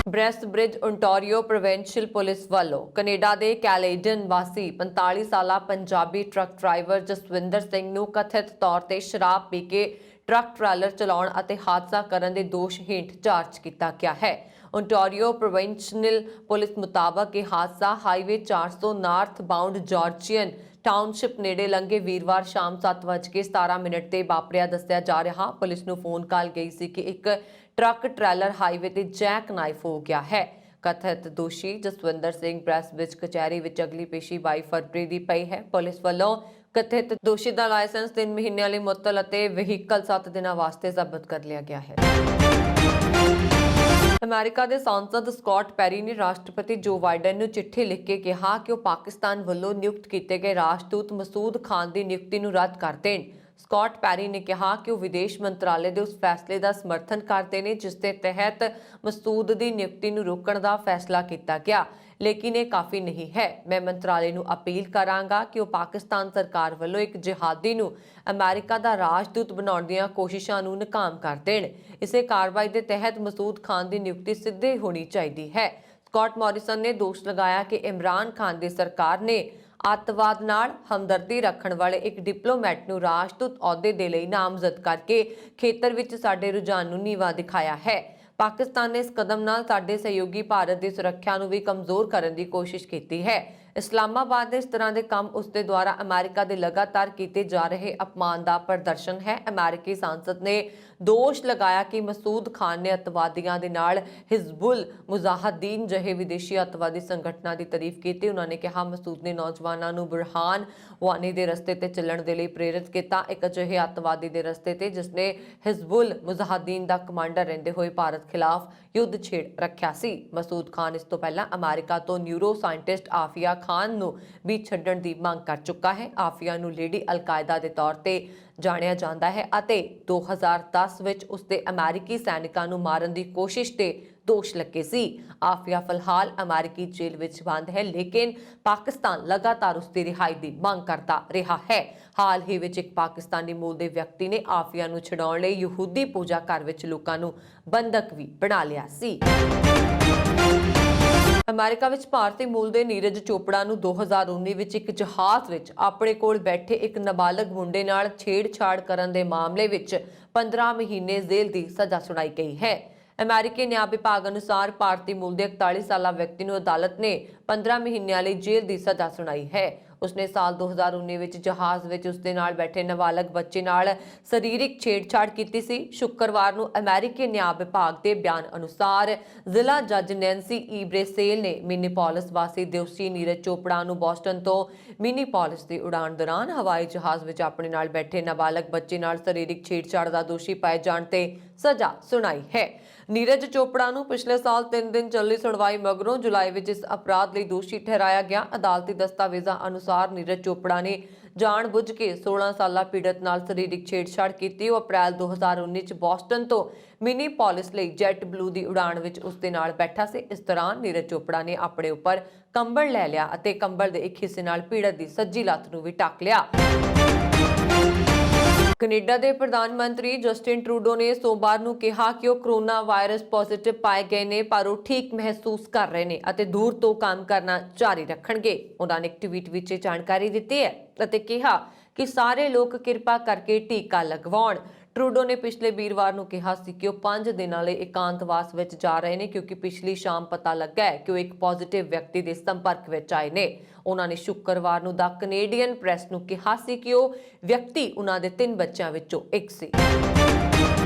ਬ੍ਰੈਸਟਬ੍ਰਿਜ, ਓਨਟਾਰੀਓ ਪ੍ਰੋਵਿੰਸ਼ੀਅਲ ਪੁਲਿਸ ਵੱਲੋਂ ਕੈਨੇਡਾ ਦੇ ਕੈਲੇਡਨ ਵਾਸੀ 45 ਸਾਲਾ ਪੰਜਾਬੀ ਟਰੱਕ ਡਰਾਈਵਰ ਜਸਵਿੰਦਰ ਸਿੰਘ ਨੂੰ ਕਥਿਤ ਤੌਰ ਤੇ ਸ਼ਰਾਬ ਪੀ ਕੇ ਟਰੱਕ ਟਰਾਲਰ ਚਲਾਉਣ ਅਤੇ ਹਾਦਸਾ ਕਰਨ ਦੇ ਦੋਸ਼ ਹੇਠ ਜਾਂਚ ਕੀਤਾ ਗਿਆ ਹੈ। ਓਨਟਾਰੀਓ ਪ੍ਰੋਵਿੰਸ਼ੀਅਲ ਪੁਲਿਸ ਮੁਤਾਬਕ ਇਹ ਹਾਦਸਾ highway 400 north bound Georgian township ਨੇੜੇ ਲੰਘੇ ਵੀਰਵਾਰ ਸ਼ਾਮ 7:17 ਤੇ ਵਾਪਰਿਆ ਦੱਸਿਆ ਜਾ ਰਿਹਾ। ਪੁਲਿਸ ਨੂੰ ਫੋਨ ਕਾਲ ਗਈ ਸੀ ਕਿ ਇੱਕ ਟਰੱਕ ਟਰੈਲਰ ਹਾਈਵੇ ਤੇ ਜੈਕ ਨਾਈਫ ਹੋ ਗਿਆ ਹੈ। ਕਥਿਤ ਦੋਸ਼ੀ ਜਸਵਿੰਦਰ ਸਿੰਘ ਬ੍ਰੈਸਬ੍ਰਿਜ ਕਚਹਿਰੀ ਵਿੱਚ ਅਗਲੀ ਪੇਸ਼ੀ 22 ਫਰਵਰੀ ਦੀ ਪਈ ਹੈ। ਪੁਲਿਸ ਵੱਲੋਂ ਕਥਿਤ ਦੋਸ਼ੀ ਦਾ ਲਾਇਸੈਂਸ 3 ਮਹੀਨਿਆਂ ਲਈ ਮੁਅੱਤਲ ਅਤੇ ਵਹੀਕਲ 7 ਦਿਨਾਂ ਵਾਸਤੇ ਜ਼ਬਤ ਕਰ ਲਿਆ ਗਿਆ ਹੈ। ਅਮਰੀਕਾ ਦੇ ਸਾਂਸਦ ਸਕਾਟ ਪੈਰੀ ਨੇ ਰਾਸ਼ਟਰਪਤੀ ਜੋ ਬਾਈਡਨ ਨੂੰ ਚਿੱਠੀ ਲਿਖ ਕੇ ਕਿਹਾ ਕਿ ਉਹ ਪਾਕਿਸਤਾਨ ਵੱਲੋਂ ਨਿਯੁਕਤ ਕੀਤੇ ਗਏ ਰਾਜਦੂਤ ਮਸੂਦ ਖਾਨ ਦੀ ਨਿਯੁਕਤੀ ਨੂੰ ਰੱਦ ਕਰ ਦੇਣ। ਸਕਾਟ ਪੈਰੀ ਨੇ ਕਿਹਾ ਕਿ ਉਹ ਵਿਦੇਸ਼ ਮੰਤਰਾਲੇ ਦੇ ਉਸ ਫੈਸਲੇ ਦਾ ਸਮਰਥਨ ਕਰਦੇ ਨੇ ਜਿਸ ਦੇ ਤਹਿਤ ਮਸੂਦ ਦੀ ਨਿਯੁਕਤੀ ਨੂੰ ਰੋਕਣ ਦਾ ਫੈਸਲਾ ਕੀਤਾ ਗਿਆ, ਲੇਕਿਨ ਇਹ ਕਾਫੀ ਨਹੀਂ ਹੈ। ਮੈਂ ਮੰਤਰਾਲੇ ਨੂੰ ਅਪੀਲ ਕਰਾਂਗਾ ਕਿ ਉਹ ਪਾਕਿਸਤਾਨ ਸਰਕਾਰ ਵੱਲੋਂ ਇੱਕ ਜਿਹਾਦੀ ਨੂੰ ਅਮਰੀਕਾ ਦਾ ਰਾਜਦੂਤ ਬਣਾਉਣ ਦੀਆਂ ਕੋਸ਼ਿਸ਼ਾਂ ਨੂੰ ਨਾਕਾਮ ਕਰ ਦੇਣ। ਇਸੇ ਕਾਰਵਾਈ ਦੇ ਤਹਿਤ ਮਸੂਦ ਖਾਨ ਦੀ ਨਿਯੁਕਤੀ ਸਿੱਧੇ ਹੋਣੀ ਚਾਹੀਦੀ ਹੈ। ਸਕਾਟ ਮੌਰਿਸਨ ਨੇ ਦੋਸ਼ ਲਗਾਇਆ ਕਿ ਇਮਰਾਨ ਖਾਨ ਦੀ ਸਰਕਾਰ ਨੇ ਅੱਤਵਾਦ ਨਾਲ ਹਮਦਰਦੀ ਰੱਖਣ ਵਾਲੇ ਇੱਕ ਡਿਪਲੋਮੈਟ ਨੂੰ ਰਾਜਦੂਤ ਅਹੁਦੇ ਦੇ ਲਈ ਨਾਮਜ਼ਦ ਕਰਕੇ ਖੇਤਰ ਵਿੱਚ ਸਾਡੇ ਰੁਝਾਨ ਨੂੰ ਨੀਵਾਂ ਦਿਖਾਇਆ ਹੈ। ਪਾਕਿਸਤਾਨ ਨੇ ਇਸ ਕਦਮ ਨਾਲ ਸਾਡੇ ਸਹਿਯੋਗੀ ਭਾਰਤ ਦੀ ਸੁਰੱਖਿਆ ਨੂੰ ਵੀ ਕਮਜ਼ੋਰ ਕਰਨ ਦੀ ਕੋਸ਼ਿਸ਼ ਕੀਤੀ ਹੈ। ਇਸਲਾਮਾਬਾਦ ਦੇ ਇਸ ਤਰ੍ਹਾਂ ਦੇ ਕੰਮ ਉਸਦੇ ਦੁਆਰਾ ਅਮਰੀਕਾ ਦੇ ਲਗਾਤਾਰ ਕੀਤੇ ਜਾ ਰਹੇ ਅਪਮਾਨ ਦਾ ਪ੍ਰਦਰਸ਼ਨ ਹੈ। ਅਮਰੀਕੀ ਸੰਸਦ ਨੇ ਦੋਸ਼ ਲਗਾਇਆ ਕਿ ਮਸੂਦ ਖਾਨ ਨੇ ਅੱਤਵਾਦੀਆਂ ਦੇ ਨਾਲ ਹਿਜ਼ਬੁਲ ਮੁਜਾਹਿਦੀਨ ਜਿਹੇ ਵਿਦੇਸ਼ੀ ਅੱਤਵਾਦੀ ਸੰਗਠਨਾਂ ਦੀ ਤਾਰੀਫ ਕੀਤੀ। ਉਹਨਾਂ ਨੇ ਕਿਹਾ ਮਸੂਦ ਨੇ ਨੌਜਵਾਨਾਂ ਨੂੰ ਬੁਰਹਾਨ ਵਾਨੀ ਦੇ ਰਸਤੇ ਤੇ ਚੱਲਣ ਦੇ ਲਈ ਪ੍ਰੇਰਿਤ ਕੀਤਾ, ਇੱਕ ਅਜਿਹੇ ਅੱਤਵਾਦੀ ਦੇ ਰਸਤੇ ਤੇ ਜਿਸਨੇ ਹਿਜ਼ਬੁਲ ਮੁਜਾਹਿਦੀਨ ਦਾ ਕਮਾਂਡਰ ਰਹਿੰਦੇ ਹੋਏ ਭਾਰਤ ਖਿਲਾਫ ਯੁੱਧ ਛੇੜ ਰੱਖਿਆ ਸੀ। ਮਸੂਦ ਖਾਨ ਇਸ ਤੋਂ ਪਹਿਲਾਂ ਅਮਰੀਕਾ ਤੋਂ ਨਿਊਰੋ ਸਾਇੰਟਿਸਟ ਆਫੀਆ ਖਾਨ ਨੂੰ ਵੀ ਛੱਡਣ ਦੀ ਮੰਗ ਕਰ ਚੁੱਕਾ ਹੈ। ਆਫੀਆ ਨੂੰ ਲੇਡੀ ਅਲ-ਕਾਇਦਾ ਦੇ ਤੌਰ ਤੇ ਜਾਣਿਆ ਜਾਂਦਾ ਹੈ ਅਤੇ 2010 ਵਿੱਚ ਉਸਦੇ ਅਮਰੀਕੀ ਸੈਨਿਕਾਂ ਨੂੰ ਮਾਰਨ ਦੀ ਕੋਸ਼ਿਸ਼ ਤੇ ਦੋਸ਼ ਲੱਗੇ ਸੀ। ਆਫੀਆ ਫਿਲਹਾਲ ਅਮਰੀਕੀ ਜੇਲ੍ਹ ਵਿੱਚ ਬੰਦ ਹੈ, ਲੇਕਿਨ ਪਾਕਿਸਤਾਨ ਲਗਾਤਾਰ ਉਸਦੀ ਰਿਹਾਈ ਦੀ ਮੰਗ ਕਰਦਾ ਰਿਹਾ ਹੈ। ਹਾਲ ਹੀ ਵਿੱਚ ਇੱਕ ਪਾਕਿਸਤਾਨੀ ਮੂਲ ਦੇ ਵਿਅਕਤੀ ਨੇ ਆਫੀਆ ਨੂੰ ਛੁਡਾਉਣ ਲਈ ਯਹੂਦੀ ਪੂਜਾ ਘਰ ਵਿੱਚ ਲੋਕਾਂ ਨੂੰ ਬੰਦਕ ਵੀ ਬਣਾ ਲਿਆ ਸੀ। ਅਮਰੀਕਾ ਵਿੱਚ ਭਾਰਤੀ ਮੂਲ ਦੇ ਨੀਰਜ ਚੋਪੜਾ ਨੂੰ 2019 ਵਿੱਚ ਇੱਕ ਜਹਾਜ਼ ਵਿੱਚ ਆਪਣੇ ਕੋਲ ਬੈਠੇ ਇੱਕ ਨਾਬਾਲਗ ਮੁੰਡੇ ਨਾਲ ਛੇੜਛਾੜ ਕਰਨ ਦੇ ਮਾਮਲੇ ਵਿੱਚ 15 ਮਹੀਨੇ ਜੇਲ੍ਹ ਦੀ ਸਜ਼ਾ ਸੁਣਾਈ ਗਈ ਹੈ। ਅਮਰੀਕੀ ਨਿਆਂ ਵਿਭਾਗ ਅਨੁਸਾਰ ਭਾਰਤੀ ਮੂਲ ਦੇ 41 ਸਾਲਾ ਵਿਅਕਤੀ ਨੂੰ ਅਦਾਲਤ ਨੇ 15 ਮਹੀਨਿਆਂ ਲਈ ਜੇਲ੍ਹ ਦੀ ਸਜ਼ਾ ਸੁਣਾਈ ਹੈ। ਉਸਨੇ ਸਾਲ 2019 ਵਿੱਚ ਜਹਾਜ਼ ਵਿੱਚ ਉਸਦੇ ਨਾਲ ਬੈਠੇ ਨਾਬਾਲਗ ਬੱਚੇ ਨਾਲ ਸਰੀਰਕ ਛੇੜਛਾੜ ਕੀਤੀ ਸੀ। ਸ਼ੁੱਕਰਵਾਰ ਨੂੰ ਅਮਰੀਕੀ ਨਿਆਂ ਵਿਭਾਗ ਦੇ ਬਿਆਨ ਅਨੁਸਾਰ ਜ਼ਿਲ੍ਹਾ ਜੱਜ ਨੈਂਸੀ ਈਬਰੇਸੇਲ ਨੇ ਮਿਨੀਪੋਲਿਸ ਵਾਸੀ ਦੋਸ਼ੀ ਨੀਰਜ ਚੋਪੜਾ ਨੂੰ ਬੋਸਟਨ ਤੋਂ ਮਿਨੀਪੋਲਿਸ ਦੀ ਉਡਾਣ ਦੌਰਾਨ ਹਵਾਈ ਜਹਾਜ਼ ਵਿੱਚ ਆਪਣੇ ਨਾਲ ਬੈਠੇ ਨਾਬਾਲਗ ਬੱਚੇ ਨਾਲ ਸਰੀਰਕ ਛੇੜਛਾੜ ਦਾ ਦੋਸ਼ੀ ਪਾਏ ਜਾਣ ਤੇ ਸਜ਼ਾ ਸੁਣਾਈ ਹੈ। ਨੀਰਜ ਚੋਪੜਾ ਨੂੰ ਪਿਛਲੇ ਸਾਲ 3 ਦਿਨ ਚੱਲੀ ਸੁਣਵਾਈ ਮਗਰੋਂ ਜੁਲਾਈ ਵਿੱਚ ਇਸ ਅਪਰਾਧ ਲਈ ਦੋਸ਼ੀ ਠਹਿਰਾਇਆ ਗਿਆ। ਅਦਾਲਤੀ ਦਸਤਾਵੇਜ਼ਾਂ ਅਨੁਸਾਰ ਨੀਰਜ ਚੋਪੜਾ ਨੇ ਜਾਣਬੁੱਝ ਕੇ 16 ਸਾਲਾ ਪੀੜਤ ਨਾਲ ਸਰੀਰਕ ਛੇੜਛਾੜ ਕੀਤੀ। ਉਹ ਅਪ੍ਰੈਲ 2019 ਚ ਬੋਸਟਨ ਤੋਂ ਮਿਨੀਪੋਲਿਸ ਲਈ ਜੈਟ ਬਲੂ ਦੀ ਉਡਾਣ ਵਿੱਚ ਉਸਦੇ ਨਾਲ ਬੈਠਾ ਸੀ। ਇਸ ਦੌਰਾਨ ਨੀਰਜ ਚੋਪੜਾ ਨੇ ਆਪਣੇ ਉੱਪਰ ਕੰਬਲ ਲੈ ਲਿਆ ਅਤੇ ਕੰਬਲ ਦੇ ਇੱਕ ਹਿੱਸੇ ਨਾਲ ਪੀੜਤ ਦੀ ਸੱਜੀ ਲੱਤ ਨੂੰ ਵੀ ਢੱਕ ਲਿਆ। ਕੈਨੇਡਾ ਦੇ ਪ੍ਰਧਾਨ ਮੰਤਰੀ ਜਸਟਿਨ ਟਰੂਡੋ ਨੇ ਸੋਮਵਾਰ ਨੂੰ ਕਿਹਾ ਕਿ ਉਹ ਕੋਰੋਨਾ ਵਾਇਰਸ ਪੋਜ਼ਿਟਿਵ ਪਾਏ ਗਏ ਨੇ, ਪਰ ਉਹ ਠੀਕ ਮਹਿਸੂਸ ਕਰ ਰਹੇ ਨੇ ਅਤੇ ਦੂਰ ਤੋਂ ਕੰਮ ਕਰਨਾ ਜਾਰੀ ਰੱਖਣਗੇ। ਉਹਨਾਂ ਨੇ ਇੱਕ ਟਵੀਟ ਵਿੱਚ ਇਹ ਜਾਣਕਾਰੀ ਦਿੱਤੀ ਹੈ ਅਤੇ ਕਿਹਾ ਕਿ ਸਾਰੇ ਲੋਕ ਕਿਰਪਾ ਕਰਕੇ ਟੀਕਾ ਲਗਵਾਉਣ। ਟਰੂਡੋ ਨੇ ਪਿਛਲੇ ਵੀਰਵਾਰ ਨੂੰ ਕਿਹਾ ਸੀ ਕਿ ਉਹ 5 ਦਿਨਾਂ ਲਈ ਇਕਾਂਤਵਾਸ ਵਿੱਚ ਜਾ ਰਹੇ ਨੇ ਕਿਉਂਕਿ ਪਿਛਲੀ ਸ਼ਾਮ ਪਤਾ ਲੱਗਾ ਹੈ ਕਿ ਉਹ ਇੱਕ ਪੋਜ਼ਿਟਿਵ ਵਿਅਕਤੀ ਦੇ ਸੰਪਰਕ ਵਿੱਚ ਆਏ ਨੇ। ਉਹਨਾਂ ਨੇ ਸ਼ੁੱਕਰਵਾਰ ਨੂੰ ਦਾ ਕੈਨੇਡੀਅਨ ਪ੍ਰੈਸ ਨੂੰ ਕਿਹਾ ਸੀ ਕਿ ਉਹ ਵਿਅਕਤੀ ਉਹਨਾਂ ਦੇ 3 ਬੱਚਿਆਂ ਵਿੱਚੋਂ ਇੱਕ ਸੀ।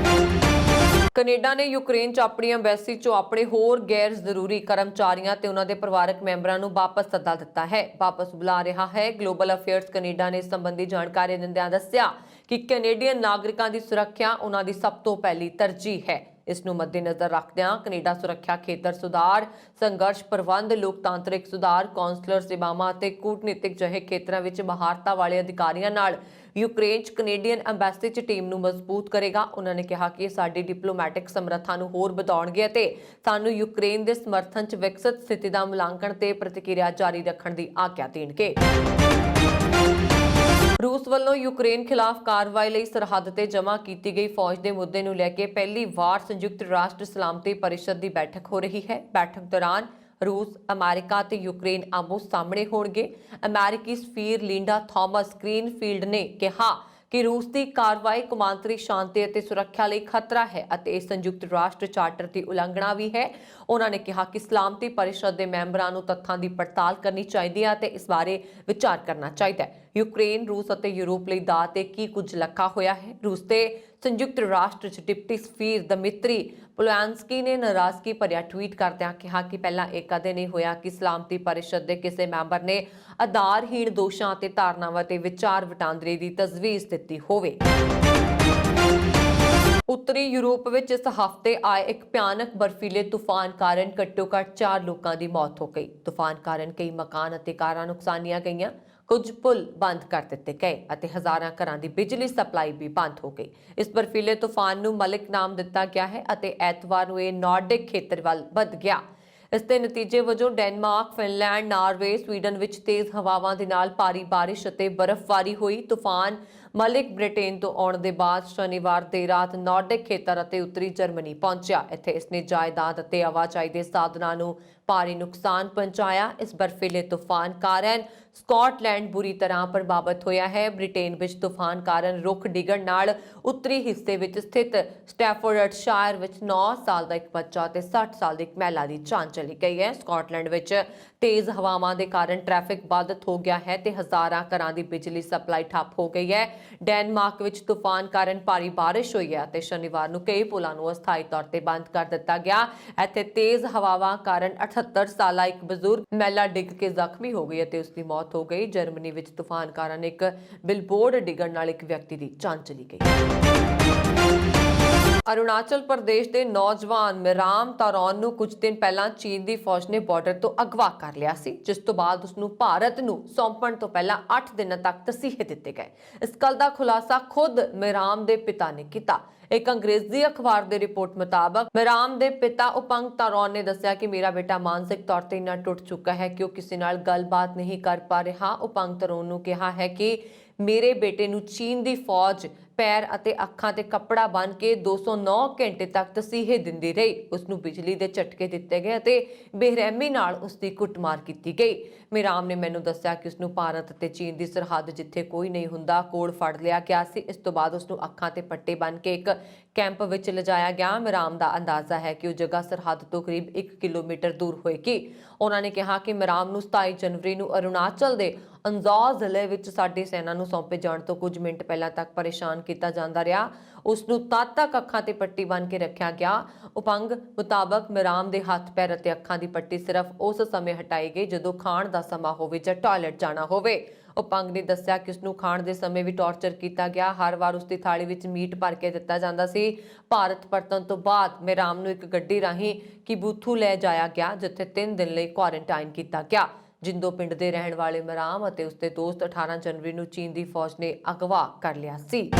ਕੈਨੇਡਾ ਨੇ ਯੂਕਰੇਨ 'ਚ ਆਪਣੀ ਐਮਬੈਸੀ 'ਚੋਂ ਆਪਣੇ ਹੋਰ ਗੈਰ ਜ਼ਰੂਰੀ ਕਰਮਚਾਰੀਆਂ ਤੇ ਉਹਨਾਂ ਦੇ ਪਰਿਵਾਰਕ ਮੈਂਬਰਾਂ ਨੂੰ ਵਾਪਸ ਸੱਦਾ ਦਿੱਤਾ ਹੈ। ਵਾਪਸ ਬੁਲਾ ਰਿਹਾ ਹੈ। ਗਲੋਬਲ ਅਫੇਅਰਸ ਕੈਨੇਡਾ ਨੇ ਇਸ ਸੰਬੰਧੀ ਜਾਣਕਾਰੀ ਦਿੰਦਿਆਂ ਦੱਸਿਆ ਕਿ ਕੈਨੇਡੀਅਨ ਨਾਗਰਿਕਾਂ ਦੀ ਸੁਰੱਖਿਆ ਉਹਨਾਂ ਦੀ ਸਭ ਤੋਂ ਪਹਿਲੀ ਤਰਜੀਹ ਹੈ। ਇਸ ਨੂੰ ਮੱਦੇਨਜ਼ਰ ਰੱਖਦਿਆਂ ਕੈਨੇਡਾ ਸੁਰੱਖਿਆ ਖੇਤਰ ਸੁਧਾਰ, ਸੰਘਰਸ਼ ਪ੍ਰਬੰਧ, ਲੋਕਤਾਂਤਰਿਕ ਸੁਧਾਰ, ਕੌਂਸਲਰ ਸੇਵਾਵਾਂ ਅਤੇ ਕੂਟਨੀਤਿਕ ਜਿਹੇ ਖੇਤਰਾਂ ਵਿੱਚ ਮਹਾਰਤਾਂ ਵਾਲੇ ਅਧਿਕਾਰੀਆਂ ਨਾਲ ਯੂਕਰੇਨ 'ਚ ਕੈਨੇਡੀਅਨ ਐਮਬੈਸੀ 'ਚ ਟੀਮ ਨੂੰ ਮਜ਼ਬੂਤ ਕਰੇਗਾ। ਉਹਨਾਂ ਨੇ ਕਿਹਾ ਕਿ ਇਹ ਸਾਡੀ ਡਿਪਲੋਮੈਟਿਕ ਸਮਰੱਥਾ ਨੂੰ ਹੋਰ ਵਧਾਉਣਗੇ ਅਤੇ ਸਾਨੂੰ ਯੂਕਰੇਨ ਦੇ ਸਮਰਥਨ 'ਚ ਵਿਕਸਿਤ ਸਥਿਤੀ ਦਾ ਮੁਲਾਂਕਣ ਤੇ ਪ੍ਰਤੀਕਿਰਿਆ ਜਾਰੀ ਰੱਖਣ ਦੀ ਆਗਿਆ ਦੇਣਗੇ। ਰੂਸ ਵੱਲੋਂ ਯੂਕਰੇਨ ਖਿਲਾਫ ਕਾਰਵਾਈ ਲਈ ਸਰਹੱਦ ਤੇ ਜਮ੍ਹਾਂ ਕੀਤੀ ਗਈ ਫੌਜ ਦੇ ਮੁੱਦੇ ਨੂੰ ਲੈ ਕੇ ਪਹਿਲੀ ਵਾਰ ਸੰਯੁਕਤ ਰਾਸ਼ਟਰ ਸਲਾਮਤੀ ਪਰਿਸ਼ਦ ਦੀ ਬੈਠਕ ਹੋ ਰਹੀ ਹੈ। ਬੈਠਕ ਦੌਰਾਨ ਰੂਸ, ਅਮਰੀਕਾ ਤੇ ਯੂਕਰੇਨ ਆਮੋ ਸਾਹਮਣੇ ਹੋਣਗੇ। ਅਮਰੀਕੀ ਸਫੀਰ ਲਿੰਡਾ ਥਾਮਸ ਗ੍ਰੀਨਫੀਲਡ ਨੇ ਕਿਹਾ ਕਿ ਰੂਸ ਦੀ ਕਾਰਵਾਈ ਕੌਮਾਂਤਰੀ ਸ਼ਾਂਤੀ ਅਤੇ ਸੁਰੱਖਿਆ ਲਈ ਖਤਰਾ ਹੈ ਅਤੇ ਇਹ ਸੰਯੁਕਤ ਰਾਸ਼ਟਰ ਚਾਰਟਰ ਦੀ ਉਲੰਘਣਾ ਵੀ ਹੈ। ਉਹਨਾਂ ਨੇ ਕਿਹਾ ਕਿ ਸਲਾਮਤੀ ਪਰਿਸ਼ਦ ਦੇ ਮੈਂਬਰਾਂ ਨੂੰ ਤੱਥਾਂ ਦੀ ਪੜਤਾਲ ਕਰਨੀ ਚਾਹੀਦੀ ਹੈ ਅਤੇ ਇਸ ਬਾਰੇ ਵਿਚਾਰ ਕਰਨਾ ਚਾਹੀਦਾ ਹੈ। ਯੂਕਰੇਨ, ਰੂਸ ਅਤੇ ਯੂਰਪ ਲਈ ਦਾਅ ਤੇ ਕੀ ਕੁਝ ਲੱਖਾ ਹੋਇਆ ਹੈ। ਰੂਸ ਤੇ ਸੰਯੁਕਤ ਰਾਸ਼ਟਰ 'ਚ ਡਿਪਟੀ ਸਫੀਰ ਦਮਿਤਰੀ ਪੋਲਾਂਸਕੀ ਨੇ ਨਾਰਾਜ਼ਗੀ ਭਰਿਆ ਟਵੀਟ ਕਰਦਿਆਂ ਕਿਹਾ ਕਿ ਪਹਿਲਾਂ ਇਹ ਕਦੇ ਨਹੀਂ ਹੋਇਆ ਕਿ ਸਲਾਮਤੀ ਪਰਿਸ਼ਦ ਦੇ ਕਿਸੇ ਮੈਂਬਰ ਨੇ ਆਧਾਰਹੀਣ ਦੋਸ਼ਾਂ ਅਤੇ ਧਾਰਨਾਵਾਂ ਤੇ ਵਿਚਾਰ ਵਟਾਂਦਰੇ ਦੀ ਤਜਵੀਜ਼ ਦਿੱਤੀ ਹੋਵੇ। ਉੱਤਰੀ ਯੂਰਪ ਵਿੱਚ ਇਸ ਹਫ਼ਤੇ ਆਏ ਇੱਕ ਭਿਆਨਕ ਬਰਫੀਲੇ ਤੂਫਾਨ ਕਾਰਨ ਘੱਟੋ-ਘੱਟ 4 ਲੋਕਾਂ ਦੀ ਮੌਤ ਹੋ ਗਈ। ਤੂਫਾਨ ਕਾਰਨ ਕਈ ਮਕਾਨ ਅਤੇ ਕਾਰਾਂ ਨੁਕਸਾਨੀਆਂ ਗਈਆਂ। ਕੁਝ ਪੁਲ ਬੰਦ ਕਰ ਦਿੱਤੇ ਗਏ ਅਤੇ ਹਜ਼ਾਰਾਂ ਘਰਾਂ ਦੀ ਬਿਜਲੀ ਸਪਲਾਈ ਵੀ ਬੰਦ ਹੋ ਗਈ। ਇਸ ਬਰਫੀਲੇ ਤੂਫਾਨ ਨੂੰ ਮਲਿਕ ਨਾਮ ਦਿੱਤਾ ਗਿਆ ਹੈ ਅਤੇ ਐਤਵਾਰ ਨੂੰ ਇਹ ਨਾਰਡਿਕ ਖੇਤਰ ਵੱਲ ਵੱਧ ਗਿਆ। ਇਸ ਦੇ ਨਤੀਜੇ ਵਜੋਂ ਡੈਨਮਾਰਕ, ਫਿਨਲੈਂਡ, ਨਾਰਵੇ, ਸਵੀਡਨ ਵਿੱਚ ਤੇਜ਼ ਹਵਾਵਾਂ ਦੇ ਨਾਲ ਭਾਰੀ ਬਾਰਿਸ਼ ਅਤੇ ਬਰਫ਼ਬਾਰੀ ਹੋਈ। ਤੂਫਾਨ ਮਲਿਕ ਬ੍ਰਿਟੇਨ ਤੋਂ ਆਉਣ ਦੇ ਬਾਅਦ ਸ਼ਨੀਵਾਰ ਦੇਰ ਰਾਤ ਨਾਰਡਿਕ ਖੇਤਰ ਅਤੇ ਉੱਤਰੀ ਜਰਮਨੀ ਪਹੁੰਚਿਆ। ਇੱਥੇ ਇਸਨੇ ਜਾਇਦਾਦ ਅਤੇ ਆਵਾਜਾਈ ਦੇ ਸਾਧਨਾਂ ਨੂੰ ਭਾਰੀ ਨੁਕਸਾਨ ਪਹੁੰਚਾਇਆ। ਇਸ ਬਰਫੀਲੇ ਤੂਫਾਨ ਕਾਰਨ ਸਕਾਟਲੈਂਡ ਬੁਰੀ ਤਰ੍ਹਾਂ ਪ੍ਰਭਾਵਿਤ ਹੋਇਆ ਹੈ। ਬ੍ਰਿਟੇਨ ਵਿੱਚ ਤੂਫਾਨ ਕਾਰਨ ਰੁੱਖ ਡਿੱਗਣ ਨਾਲ ਉੱਤਰੀ ਹਿੱਸੇ ਵਿੱਚ ਸਥਿਤ ਸਟੈਫੋਰਡਸ਼ਾਇਰ ਵਿੱਚ 9 ਸਾਲ ਦਾ ਇੱਕ ਬੱਚਾ ਤੇ 60 ਸਾਲ ਦੀ ਇੱਕ ਮਹਿਲਾ ਦੀ ਜਾਨ ਚਲੀ ਗਈ ਹੈ। ਸਕਾਟਲੈਂਡ ਵਿੱਚ ਤੇਜ਼ ਹਵਾਵਾਂ ਦੇ ਕਾਰਨ ਟ੍ਰੈਫਿਕ ਬਾਧਿਤ ਹੋ ਗਿਆ ਹੈ ਤੇ ਹਜ਼ਾਰਾਂ ਘਰਾਂ ਦੀ ਬਿਜਲੀ ਸਪਲਾਈ ਠੱਪ ਹੋ ਗਈ ਹੈ। ਡੈਨਮਾਰਕ ਵਿੱਚ ਤੂਫਾਨ ਕਾਰਨ ਭਾਰੀ ਬਾਰਿਸ਼ ਹੋਈ ਹੈ ਤੇ ਸ਼ਨੀਵਾਰ ਨੂੰ ਕਈ ਪੁਲਾਂ ਨੂੰ ਅਸਥਾਈ ਤੌਰ ਤੇ ਬੰਦ ਕਰ ਦਿੱਤਾ ਗਿਆ। ਇੱਥੇ ਤੇਜ਼ ਹਵਾਵਾਂ ਕਾਰਨ 78 ਸਾਲਾ ਇੱਕ ਬਜ਼ੁਰਗ ਮਹਿਲਾ ਡਿੱਗ ਕੇ ਜ਼ਖਮੀ ਹੋ ਗਈ ਅਤੇ ਉਸ ਦੀ ਮੌਤ ਹੋ ਗਈ। ਜਰਮਨੀ ਵਿੱਚ ਤੂਫਾਨ ਕਾਰਨ ਇੱਕ ਬਿਲਬੋਰਡ ਡਿੱਗਣ ਨਾਲ ਇੱਕ ਵਿਅਕਤੀ ਦੀ ਜਾਨ ਚਲੀ ਗਈ। ਅਰੁਣਾਚਲ ਪ੍ਰਦੇਸ਼ ਦੇ ਨੌਜਵਾਨ ਮਿਰਾਮ ਤਾਰੌਨ ਨੂੰ ਕੁਝ ਦਿਨ ਪਹਿਲਾਂ ਚੀਨ ਦੀ ਫੌਜ ਨੇ ਬਾਰਡਰ ਤੋਂ ਅਗਵਾ ਕਰ ਲਿਆ ਸੀ, ਜਿਸ ਤੋਂ ਬਾਅਦ ਉਸ ਨੂੰ ਭਾਰਤ ਨੂੰ ਸੌਂਪਣ ਤੋਂ ਪਹਿਲਾਂ 8 ਦਿਨਾਂ ਤੱਕ ਤਸੀਹੇ ਦਿੱਤੇ ਗਏ। ਇਸ ਗੱਲ ਦਾ ਖੁਲਾਸਾ ਖੁਦ ਮਿਰਾਮ ਦੇ ਪਿਤਾ ਨੇ ਕੀਤਾ। ਇੱਕ ਅੰਗਰੇਜ਼ੀ ਅਖਬਾਰ ਦੀ ਰਿਪੋਰਟ ਮੁਤਾਬਕ ਮਿਰਾਮ ਦੇ ਪਿਤਾ ਉਪੰਗ ਤਾਰੌਨ ਨੇ ਦੱਸਿਆ ਕਿ ਮੇਰਾ ਬੇਟਾ ਮਾਨਸਿਕ ਤੌਰ ਤੇ ਇੰਨਾ ਟੁੱਟ ਚੁੱਕਾ ਹੈ ਕਿ ਉਹ ਕਿਸੇ ਨਾਲ ਗੱਲਬਾਤ ਨਹੀਂ ਕਰ ਪਾ ਰਿਹਾ। ਉਪੰਗ ਤਾਰੌਨ ਨੂੰ ਕਿਹਾ ਹੈ ਕਿ ਮੇਰੇ ਬੇਟੇ ਨੂੰ ਚੀਨ ਦੀ ਫੌਜ ਪੈਰ ਅਤੇ ਅੱਖਾਂ ਤੇ ਕੱਪੜਾ ਬੰਨ੍ਹ ਕੇ 209 ਘੰਟੇ ਤੱਕ ਤਸੀਹੇ ਦਿੰਦੀ ਰਹੀ। ਉਸ ਨੂੰ ਬਿਜਲੀ ਦੇ ਝਟਕੇ ਦਿੱਤੇ ਗਏ ਅਤੇ ਬੇਰਹਿਮੀ ਨਾਲ ਉਸ ਦੀ ਕੁੱਟਮਾਰ ਕੀਤੀ ਗਈ। ਮਿਰਾਮ ਨੇ ਮੈਨੂੰ ਦੱਸਿਆ ਕਿ ਉਸ ਨੂੰ ਭਾਰਤ ਅਤੇ ਚੀਨ ਦੀ ਸਰਹੱਦ ਜਿੱਥੇ ਕੋਈ ਨਹੀਂ ਹੁੰਦਾ ਕੋਲ ਫੜ ਲਿਆ ਗਿਆ ਸੀ। ਇਸ ਤੋਂ ਬਾਅਦ ਉਸ ਨੂੰ ਅੱਖਾਂ ਤੇ ਪੱਟੇ ਬੰਨ੍ਹ ਕੇ ਇੱਕ ਕੈਂਪ ਵਿੱਚ ਲਿਜਾਇਆ ਗਿਆ। ਮਿਰਾਮ ਦਾ ਅੰਦਾਜ਼ਾ ਹੈ ਕਿ ਉਹ ਜਗ੍ਹਾ ਸਰਹੱਦ ਤੋਂ ਕਰੀਬ 1 ਕਿਲੋਮੀਟਰ ਦੂਰ ਹੋਏਗੀ। ਉਹਨਾਂ ਨੇ ਕਿਹਾ ਕਿ ਮਿਰਾਮ ਨੂੰ 27 ਜਨਵਰੀ ਨੂੰ ਅਰੁਣਾਚਲ ਦੇ ਅੰਜ਼ਾਓ ਜ਼ਿਲ੍ਹੇ ਵਿੱਚ ਸਾਡੀ ਸੈਨਾ ਨੂੰ ਸੌਂਪੇ ਜਾਣ ਤੋਂ ਕੁਝ ਮਿੰਟ ਪਹਿਲਾਂ ਤੱਕ ਪਰੇਸ਼ਾਨ ਕੀਤਾ ਜਾਂਦਾ ਰਿਹਾ। ਉਸ ਨੂੰ ਤਦ ਤੱਕ ਅੱਖਾਂ ਤੇ ਪੱਟੀ ਬੰਨ੍ਹ ਕੇ ਰੱਖਿਆ ਗਿਆ। ਉਪੰਗ ਮੁਤਾਬਕ ਮਿਰਾਮ ਦੇ ਹੱਥ ਪੈਰ ਅਤੇ ਅੱਖਾਂ ਦੀ ਪੱਟੀ ਸਿਰਫ ਉਸ ਸਮੇਂ ਹਟਾਈ ਗਈ ਜਦੋਂ ਖਾਣ ਦਾ ਸਮਾਂ ਹੋਵੇ ਜਾਂ ਟਾਇਲਟ ਜਾਣਾ ਹੋਵੇ। ਉਪੰਗ ਨੇ ਦੱਸਿਆ ਕਿ ਉਸ ਨੂੰ ਖਾਣ ਦੇ ਸਮੇਂ ਵੀ ਟੌਰਚਰ ਕੀਤਾ ਗਿਆ। ਹਰ ਵਾਰ ਉਸ ਦੀ ਥਾਲੀ ਵਿੱਚ ਮੀਟ ਭਰ ਕੇ ਦਿੱਤਾ ਜਾਂਦਾ ਸੀ। ਭਾਰਤ ਪਰਤਣ ਤੋਂ ਬਾਅਦ ਮਿਰਾਮ ਨੂੰ ਇੱਕ ਗੱਡੀ ਰਾਹੀਂ ਕਿਬੂਥੂ ਲੈ ਜਾਇਆ ਗਿਆ, ਜਿੱਥੇ 3 ਦਿਨ ਲਈ ਕੁਆਰੰਟਾਈਨ ਕੀਤਾ ਗਿਆ। ਜਿੰਦੋ ਪਿੰਡ ਦੇ ਰਹਿਣ ਵਾਲੇ ਮਿਰਾਮ ਅਤੇ ਉਸਦੇ ਦੋਸਤ 18 ਜਨਵਰੀ ਨੂੰ ਚੀਨ ਦੀ ਫੌਜ ਨੇ ਅਗਵਾ ਕਰ ਲਿਆ ਸੀ।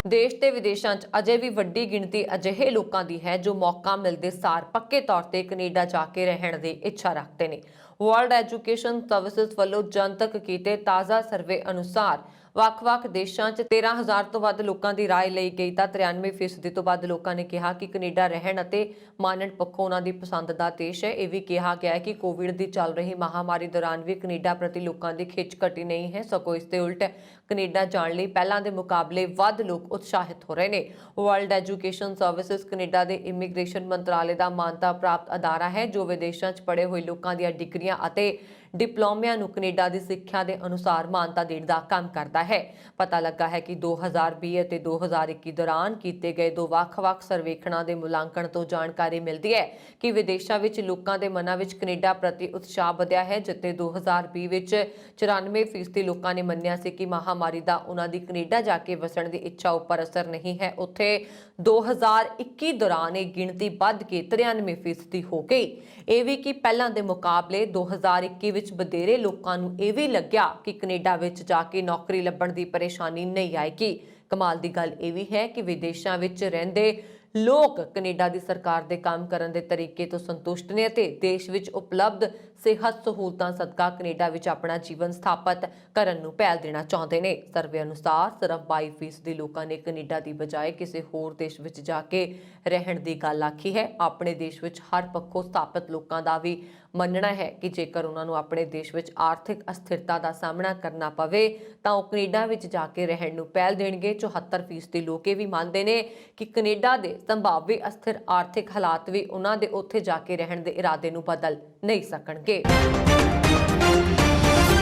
ਦੇਸ਼ ਤੇ ਵਿਦੇਸ਼ਾਂ 'ਚ ਅਜੇ ਵੀ ਵੱਡੀ ਗਿਣਤੀ ਅਜਿਹੇ ਲੋਕਾਂ ਦੀ ਹੈ ਜੋ ਮੌਕਾ ਮਿਲਦੇ ਸਾਰ ਪੱਕੇ ਤੌਰ ਤੇ ਕੈਨੇਡਾ ਜਾ ਕੇ ਰਹਿਣ ਦੀ ਇੱਛਾ ਰੱਖਦੇ ਨੇ। ਵਰਲਡ ਐਜੂਕੇਸ਼ਨ ਸਰਵਿਸਿਜ਼ ਵੱਲੋਂ ਜਨਤਕ ਕੀਤੇ ਤਾਜ਼ਾ ਸਰਵੇ ਅਨੁਸਾਰ ਵੱਖ-ਵੱਖ ਦੇਸ਼ਾਂ 'ਚ 13,000 ਤੋਂ ਵੱਧ ਲੋਕਾਂ ਦੀ ਰਾਏ ਲਈ ਗਈ ਤਾਂ 93% ਤੋਂ ਵੱਧ ਲੋਕਾਂ ਨੇ ਕਿਹਾ ਕਿ ਕੈਨੇਡਾ ਰਹਿਣ ਅਤੇ ਮਾਨਣ ਪੱਖੋਂ ਉਹਨਾਂ ਦੀ ਪਸੰਦ ਦਾ ਦੇਸ਼ ਹੈ। ਇਹ ਵੀ ਕਿਹਾ ਗਿਆ ਹੈ ਕਿ ਕੋਵਿਡ ਦੀ ਚੱਲ ਰਹੀ ਮਹਾਮਾਰੀ ਦੌਰਾਨ ਵੀ ਕੈਨੇਡਾ ਪ੍ਰਤੀ ਲੋਕਾਂ ਦੀ ਖਿੱਚ ਘਟੀ ਨਹੀਂ ਹੈ, ਸਗੋਂ ਇਸ ਦੇ ਉਲਟ ਕੈਨੇਡਾ ਜਾਣ ਲਈ ਪਹਿਲਾਂ ਦੇ ਮੁਕਾਬਲੇ ਵੱਧ ਲੋਕ ਉਤਸ਼ਾਹਿਤ ਹੋ ਰਹੇ ਨੇ। ਵਰਲਡ ਐਜੂਕੇਸ਼ਨ ਸਰਵਿਸਿਜ਼ ਕੈਨੇਡਾ ਦੇ ਇਮੀਗ੍ਰੇਸ਼ਨ ਮੰਤਰਾਲੇ ਦਾ ਮਾਨਤਾ ਪ੍ਰਾਪਤ ਅਦਾਰਾ ਹੈ ਜੋ ਵਿਦੇਸ਼ਾਂ 'ਚ ਪੜ੍ਹੇ ਹੋਏ ਲੋਕਾਂ ਦੀਆਂ ਡਿਗਰੀਆਂ ਅਤੇ ਡਿਪਲੋਮਿਆਂ ਨੂੰ ਕੈਨੇਡਾ ਦੀ ਸਿੱਖਿਆ ਦੇ ਅਨੁਸਾਰ ਮਾਨਤਾ ਦੇਣ ਦਾ ਕੰਮ ਕਰਦਾ ਹੈ। ਪਤਾ ਲੱਗਾ ਹੈ ਕਿ 2020 ਅਤੇ 2021 ਦੌਰਾਨ ਕੀਤੇ ਗਏ 2 ਵੱਖ-ਵੱਖ ਸਰਵੇਖਣਾਂ ਦੇ ਮੁਲਾਂਕਣ ਤੋਂ ਜਾਣਕਾਰੀ ਮਿਲਦੀ ਹੈ ਕਿ ਵਿਦੇਸ਼ਾਂ ਵਿੱਚ ਲੋਕਾਂ ਦੇ ਮਨਾਂ ਵਿੱਚ ਕੈਨੇਡਾ ਪ੍ਰਤੀ ਉਤਸ਼ਾਹ ਵਧਿਆ ਹੈ। ਜਿੱਥੇ 2020 ਵਿੱਚ 94% ਲੋਕਾਂ ਨੇ ਮੰਨਿਆ ਸੀ ਕਿ ਮਹਾਮਾਰੀ ਦਾ ਉਹਨਾਂ ਦੀ ਕੈਨੇਡਾ ਜਾ ਕੇ ਵਸਣ ਦੀ ਇੱਛਾ ਉੱਪਰ ਅਸਰ ਨਹੀਂ ਹੈ, ਉੱਥੇ 2021 ਦੌਰਾਨ ਇਹ ਗਿਣਤੀ ਵੱਧ ਕੇ 93% ਹੋ ਗਈ। ਇਹ ਵੀ ਕਿ ਪਹਿਲਾਂ ਦੇ ਮੁਕਾਬਲੇ 2021 ਵਿੱਚ ਵਧੇਰੇ ਲੋਕਾਂ ਨੂੰ ਇਹ ਵੀ ਲੱਗਿਆ ਕਿ ਕੈਨੇਡਾ ਵਿੱਚ ਜਾ ਕੇ ਨੌਕਰੀ ਲੱਭਣ ਦੀ ਪਰੇਸ਼ਾਨੀ ਨਹੀਂ ਆਏਗੀ। ਕਮਾਲ ਦੀ ਗੱਲ ਇਹ ਵੀ ਹੈ ਕਿ ਵਿਦੇਸ਼ਾਂ ਵਿੱਚ ਰਹਿੰਦੇ ਲੋਕ ਕੈਨੇਡਾ ਦੀ ਸਰਕਾਰ ਦੇ ਕੰਮ ਕਰਨ ਦੇ ਤਰੀਕੇ ਤੋਂ ਸੰਤੁਸ਼ਟ ਨੇ ਅਤੇ ਦੇਸ਼ ਵਿੱਚ ਉਪਲਬਧ ਸਿਹਤ ਸਹੂਲਤਾਂ ਸਦਕਾ ਕੈਨੇਡਾ ਵਿੱਚ ਆਪਣਾ ਜੀਵਨ ਸਥਾਪਿਤ ਕਰਨ ਨੂੰ ਪਹਿਲ ਦੇਣਾ ਚਾਹੁੰਦੇ ਨੇ। ਸਰਵੇ ਅਨੁਸਾਰ ਸਿਰਫ 22% ਲੋਕਾਂ ਨੇ ਕੈਨੇਡਾ ਦੀ ਬਜਾਏ ਕਿਸੇ ਹੋਰ ਦੇਸ਼ ਵਿੱਚ ਜਾ ਕੇ ਰਹਿਣ ਦੀ ਗੱਲ ਆਖੀ ਹੈ। ਆਪਣੇ ਦੇਸ਼ ਵਿੱਚ ਹਰ ਪੱਖੋਂ ਸਥਾਪਿਤ ਲੋਕਾਂ ਦਾ ਵੀ ਮੰਨਣਾ ਹੈ ਕਿ ਜੇਕਰ ਉਹਨਾਂ ਨੂੰ ਆਪਣੇ ਦੇਸ਼ ਵਿੱਚ ਆਰਥਿਕ ਅਸਥਿਰਤਾ ਦਾ ਸਾਹਮਣਾ ਕਰਨਾ ਪਵੇ ਤਾਂ ਉਹ ਕੈਨੇਡਾ ਵਿੱਚ ਜਾ ਕੇ ਰਹਿਣ ਨੂੰ ਪਹਿਲ ਦੇਣਗੇ। 74% ਲੋਕ ਇਹ ਵੀ ਮੰਨਦੇ ਨੇ ਕਿ ਕੈਨੇਡਾ ਦੇ ਸੰਭਾਵੀ ਅਸਥਿਰ ਆਰਥਿਕ ਹਾਲਾਤ ਵੀ ਉਹਨਾਂ ਦੇ ਉੱਥੇ ਜਾ ਕੇ ਰਹਿਣ ਦੇ ਇਰਾਦੇ ਨੂੰ ਬਦਲ ਨਹੀਂ ਸਕਣਗੇ।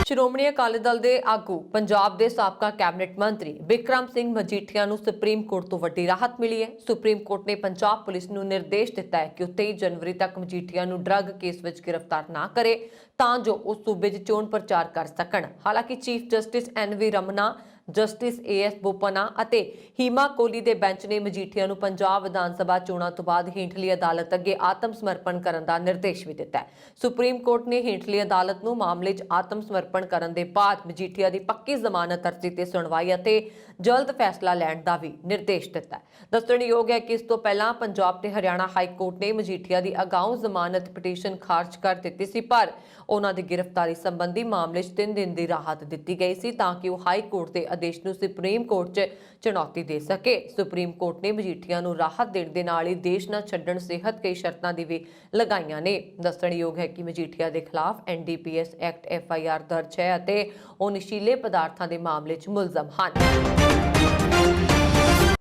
ਸ਼੍ਰੋਮਣੀ ਅਕਾਲੀ ਦਲ ਦੇ ਆਗੂ ਪੰਜਾਬ ਦੇ ਸਾਬਕਾ ਕੈਬਨਿਟ ਮੰਤਰੀ ਬਿਕਰਮ ਸਿੰਘ ਮਜੀਠੀਆ ਨੂੰ ਸੁਪਰੀਮ ਕੋਰਟ ਤੋਂ ਵੱਡੀ ਰਾਹਤ ਮਿਲੀ ਹੈ। ਸੁਪਰੀਮ ਕੋਰਟ ਨੇ ਪੰਜਾਬ ਪੁਲਿਸ ਨੂੰ ਨਿਰਦੇਸ਼ ਦਿੱਤਾ ਹੈ ਕਿ ਉਹ 23 ਜਨਵਰੀ ਤੱਕ ਮਜੀਠੀਆ ਨੂੰ ਡਰੱਗ ਕੇਸ ਵਿੱਚ ਗ੍ਰਿਫਤਾਰ ਨਾ ਕਰੇ ਤਾਂ ਜੋ ਉਹ ਸੂਬੇ 'ਚ ਚੋਣ ਪ੍ਰਚਾਰ ਕਰ ਸਕਣ। ਹਾਲਾਂਕਿ chief justice NV Ramana justice AS Bopanna ਅਤੇ ਹੀਮਾ ਕੋਹਲੀ ਦੇ ਬੈਂਚ ਨੇ ਮਜੀਠੀਆ ਨੂੰ ਪੰਜਾਬ ਵਿਧਾਨ ਸਭਾ ਚੋਣਾਂ ਤੋਂ ਬਾਅਦ ਹੇਠਲੀ ਅਦਾਲਤ ਅੱਗੇ ਆਤਮ ਸਮਰਪਣ ਕਰਨ ਦਾ ਨਿਰਦੇਸ਼ ਵੀ ਦਿੱਤਾ ਹੈ। ਸੁਪਰੀਮ ਕੋਰਟ ਨੇ ਹੇਠਲੀ ਅਦਾਲਤ ਨੂੰ ਮਾਮਲੇ 'ਚ ਆਤਮ ਸਮਰਪਣ ਕਰਨ ਦੇ ਬਾਅਦ ਮਜੀਠੀਆ ਦੀ ਪੱਕੀ ਜ਼ਮਾਨਤ ਅਰਜ਼ੀ ਤੇ ਸੁਣਵਾਈ ਅਤੇ ਜਲਦ ਫੈਸਲਾ ਲੈਣ ਦਾ ਵੀ ਨਿਰਦੇਸ਼ ਦਿੱਤਾ ਹੈ। ਦੱਸਣਯੋਗ ਹੈ ਕਿ ਇਸ ਤੋਂ ਪਹਿਲਾਂ ਪੰਜਾਬ ਤੇ ਹਰਿਆਣਾ ਹਾਈ ਕੋਰਟ ਨੇ ਮਜੀਠੀਆ ਦੀ ਅਗਾਊਂ ਜ਼ਮਾਨਤ ਪਟੀਸ਼ਨ ਖਾਰਜ ਕਰ ਦਿੱਤੀ ਸੀ, ਪਰ ਉਹਨਾਂ ਦੀ ਗ੍ਰਿਫਤਾਰੀ ਸੰਬੰਧੀ ਮਾਮਲੇ 'ਚ 3 ਦਿਨ ਦੀ ਰਾਹਤ ਦਿੱਤੀ ਗਈ ਸੀ ਤਾਂ ਕਿ ਉਹ ਹਾਈ ਕੋਰਟ ਦੇ ਆਦੇਸ਼ ਨੂੰ ਸੁਪਰੀਮ ਕੋਰਟ 'ਚ ਚੁਣੌਤੀ ਦੇ ਸਕੇ। ਸੁਪਰੀਮ ਕੋਰਟ ਨੇ ਮਜੀਠੀਆ ਨੂੰ ਰਾਹਤ ਦੇਣ ਦੇ ਨਾਲ ਹੀ ਦੇਸ਼ ਨਾ ਛੱਡਣ ਸਹਿਤ ਕਈ ਸ਼ਰਤਾਂ ਦੀ ਵੀ ਲਗਾਈਆਂ ਨੇ। ਦੱਸਣਯੋਗ ਹੈ ਕਿ ਮਜੀਠੀਆ ਦੇ ਖਿਲਾਫ NDPS ਐਕਟ FIR ਦਰਜ ਹੈ ਅਤੇ ਉਹ ਨਸ਼ੀਲੇ ਪਦਾਰਥਾਂ ਦੇ ਮਾਮਲੇ 'ਚ ਮੁਲਜ਼ਮ ਹਨ।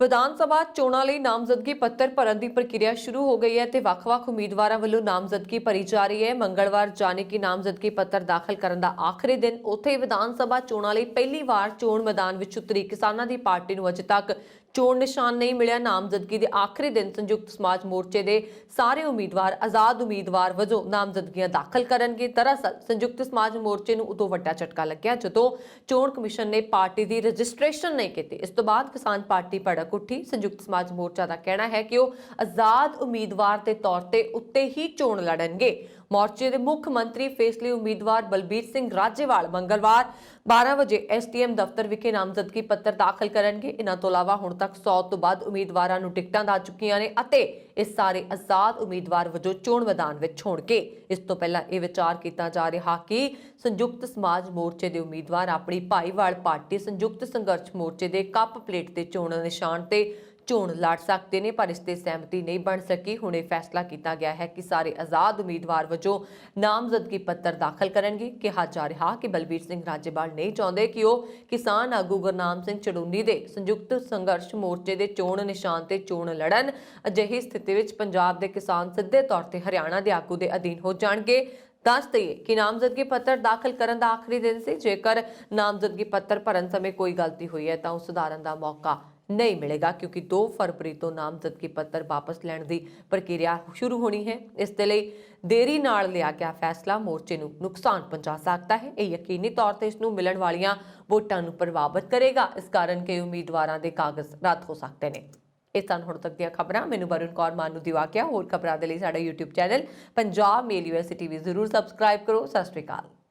ਵਿਧਾਨ ਸਭਾ ਚੋਣਾਂ ਲਈ ਨਾਮਜ਼ਦਗੀ ਪੱਤਰ ਭਰਨ ਦੀ ਪ੍ਰਕਿਰਿਆ ਸ਼ੁਰੂ ਹੋ ਗਈ ਹੈ ਤੇ ਵੱਖ-ਵੱਖ ਉਮੀਦਵਾਰਾਂ ਵੱਲੋਂ ਨਾਮਜ਼ਦਗੀ ਭਰੀ ਜਾ ਰਹੀ ਹੈ। ਮੰਗਲਵਾਰ ਜਾਣੀ ਕਿ ਨਾਮਜ਼ਦਗੀ ਪੱਤਰ ਦਾਖਲ ਕਰਨ ਦਾ ਆਖਰੀ ਦਿਨ। ਉੱਥੇ ਵਿਧਾਨ ਸਭਾ ਚੋਣਾਂ ਲਈ ਪਹਿਲੀ ਵਾਰ ਚੋਣ ਮੈਦਾਨ ਵਿੱਚ ਉਤਰੀ ਕਿਸਾਨਾਂ ਦੀ ਪਾਰਟੀ ਨੂੰ ਅਜੇ ਤੱਕ ਚੋਣ ਨਿਸ਼ਾਨ ਨਹੀਂ ਮਿਲਿਆ। ਨਾਮਜ਼ਦਗੀ ਦੇ ਆਖਰੀ ਦਿਨ ਸੰਯੁਕਤ ਸਮਾਜ ਮੋਰਚੇ ਦੇ ਸਾਰੇ ਉਮੀਦਵਾਰ ਆਜ਼ਾਦ ਉਮੀਦਵਾਰ ਵਜੋਂ ਨਾਮਜ਼ਦਗੀਆਂ ਦਾਖਲ ਕਰਨਗੇ। ਦਰਅਸਲ ਸੰਯੁਕਤ ਸਮਾਜ ਮੋਰਚੇ ਨੂੰ ਉਦੋਂ ਵੱਡਾ ਝਟਕਾ ਲੱਗਿਆ ਜਦੋਂ ਚੋਣ ਕਮਿਸ਼ਨ ਨੇ ਪਾਰਟੀ ਦੀ ਰਜਿਸਟ੍ਰੇਸ਼ਨ ਨਹੀਂ ਕੀਤੀ। ਇਸ ਤੋਂ ਬਾਅਦ ਕਿਸਾਨ ਪਾਰਟੀ ਭੜਕ ਉੱਠੀ। ਸੰਯੁਕਤ ਸਮਾਜ ਮੋਰਚਾ ਦਾ ਕਹਿਣਾ ਹੈ ਕਿ ਉਹ ਆਜ਼ਾਦ ਉਮੀਦਵਾਰ ਦੇ ਤੌਰ ਤੇ ਉੱਤੇ ਹੀ ਚੋਣ ਲੜਨਗੇ। ਮੋਰਚੇ ਦੇ ਮੁੱਖ ਮੰਤਰੀ ਫੈਸਲੇ ਉਮੀਦਵਾਰ ਬਲਬੀਰ ਸਿੰਘ ਰਾਜੇਵਾਲ ਮੰਗਲਵਾਰ 12 ਵਜੇ STM ਦਫ਼ਤਰ ਵਿਖੇ ਨਾਮਜ਼ਦਗੀ ਪੱਤਰ ਦਾਖਲ ਕਰਨਗੇ। ਇਹਨਾਂ ਤੋਂ ਇਲਾਵਾ ਹੁਣ ਤੱਕ 100 ਤੋਂ ਵੱਧ ਉਮੀਦਵਾਰਾਂ ਨੂੰ ਟਿਕਟਾਂ ਆ ਚੁੱਕੀਆਂ ਨੇ ਅਤੇ ਇਹ ਸਾਰੇ ਆਜ਼ਾਦ ਉਮੀਦਵਾਰ ਵਜੋਂ ਚੋਣ ਮੈਦਾਨ ਵਿੱਚ ਹੋਣਗੇ। ਇਸ ਤੋਂ ਪਹਿਲਾਂ ਇਹ ਵਿਚਾਰ ਕੀਤਾ ਜਾ ਰਿਹਾ ਕਿ ਸੰਯੁਕਤ ਸਮਾਜ ਮੋਰਚੇ ਦੇ ਉਮੀਦਵਾਰ ਆਪਣੀ ਭਾਈਵਾਲ ਪਾਰਟੀ ਸੰਯੁਕਤ ਸੰਘਰਸ਼ ਮੋਰਚੇ ਦੇ ਕੱਪ ਪਲੇਟ ਤੇ ਚੋਣ ਨਿਸ਼ਾਨ ਤੇ ਚੋਣ ਲੜ ਸਕਦੇ ਨੇ, ਪਰ ਇਸ ਤੇ ਸਹਿਮਤੀ ਨਹੀਂ ਬਣ ਸਕੀ। ਹੁਣ ਇਹ ਫੈਸਲਾ ਕੀਤਾ ਗਿਆ ਹੈ ਕਿ ਸਾਰੇ ਆਜ਼ਾਦ ਉਮੀਦਵਾਰ ਵਜੋਂ ਨਾਮਜ਼ਦਗੀ ਪੱਤਰ ਦਾਖਲ ਕਰਨਗੇ। ਕਿਹਾ ਜਾ ਰਿਹਾ ਕਿ ਬਲਬੀਰ ਸਿੰਘ ਰਾਜੇਵਾਲ ਨਹੀਂ ਚਾਹੁੰਦੇ ਕਿ ਉਹ ਕਿਸਾਨ ਆਗੂ ਗੁਰਨਾਮ ਸਿੰਘ ਚੜੂਨੀ ਦੇ ਸੰਯੁਕਤ ਸੰਘਰਸ਼ ਮੋਰਚੇ ਦੇ ਚੋਣ ਨਿਸ਼ਾਨ ਤੇ ਚੋਣ ਲੜਨ। ਅਜਿਹੀ ਸਥਿਤੀ ਵਿੱਚ ਪੰਜਾਬ ਦੇ ਕਿਸਾਨ ਸਿੱਧੇ ਤੌਰ ਤੇ ਹਰਿਆਣਾ ਦੇ ਆਗੂ ਦੇ ਅਧੀਨ ਹੋ ਜਾਣਗੇ। ਦੱਸ ਦਈਏ ਕਿ ਨਾਮਜ਼ਦਗੀ ਪੱਤਰ ਦਾਖਲ ਕਰਨ ਦਾ ਆਖਰੀ ਦਿਨ ਸੀ। ਜੇਕਰ ਨਾਮਜ਼ਦਗੀ ਪੱਤਰ ਭਰਨ ਸਮੇਂ ਕੋਈ ਗਲਤੀ ਹੋਈ ਹੈ ਤਾਂ ਉਹ ਸੁਧਾਰਨ ਦਾ ਮੌਕਾ ਨਹੀਂ ਮਿਲੇਗਾ, ਕਿਉਂਕਿ 2 ਫਰਵਰੀ ਤੋਂ ਨਾਮਜ਼ਦਗੀ ਪੱਤਰ ਵਾਪਸ ਲੈਣ ਦੀ ਪ੍ਰਕਿਰਿਆ ਸ਼ੁਰੂ ਹੋਣੀ ਹੈ। ਇਸ ਦੇ ਲਈ ਦੇਰੀ ਨਾਲ ਲਿਆ ਗਿਆ ਫੈਸਲਾ ਮੋਰਚੇ ਨੂੰ ਨੁਕਸਾਨ ਪਹੁੰਚਾ ਸਕਦਾ ਹੈ। ਇਹ ਯਕੀਨੀ ਤੌਰ ਤੇ ਇਸ ਨੂੰ ਮਿਲਣ ਵਾਲੀਆਂ ਵੋਟਾਂ ਨੂੰ ਪ੍ਰਭਾਵਿਤ ਕਰੇਗਾ। ਇਸ ਕਾਰਨ ਕਈ ਉਮੀਦਵਾਰਾਂ ਦੇ ਕਾਗਜ਼ ਰੱਦ ਹੋ ਸਕਦੇ ਨੇ। ਇਹ ਸਨ ਹੁਣ ਤੱਕ ਦੀਆਂ ਖਬਰਾਂ। ਮੈਨੂੰ ਵਰੁਣ ਕੌਰ ਮਾਨੂ ਦੀ ਵਾਕਿਆ। ਹੋਰ ਖਬਰਾਂ ਦੇ ਲਈ ਸਾਡਾ YouTube ਚੈਨਲ ਪੰਜਾਬ ਮੇਲ USA TV ਜ਼ਰੂਰ ਸਬਸਕ੍ਰਾਈਬ ਕਰੋ। ਸਤਿ ਸ਼੍ਰੀ ਅਕਾਲ।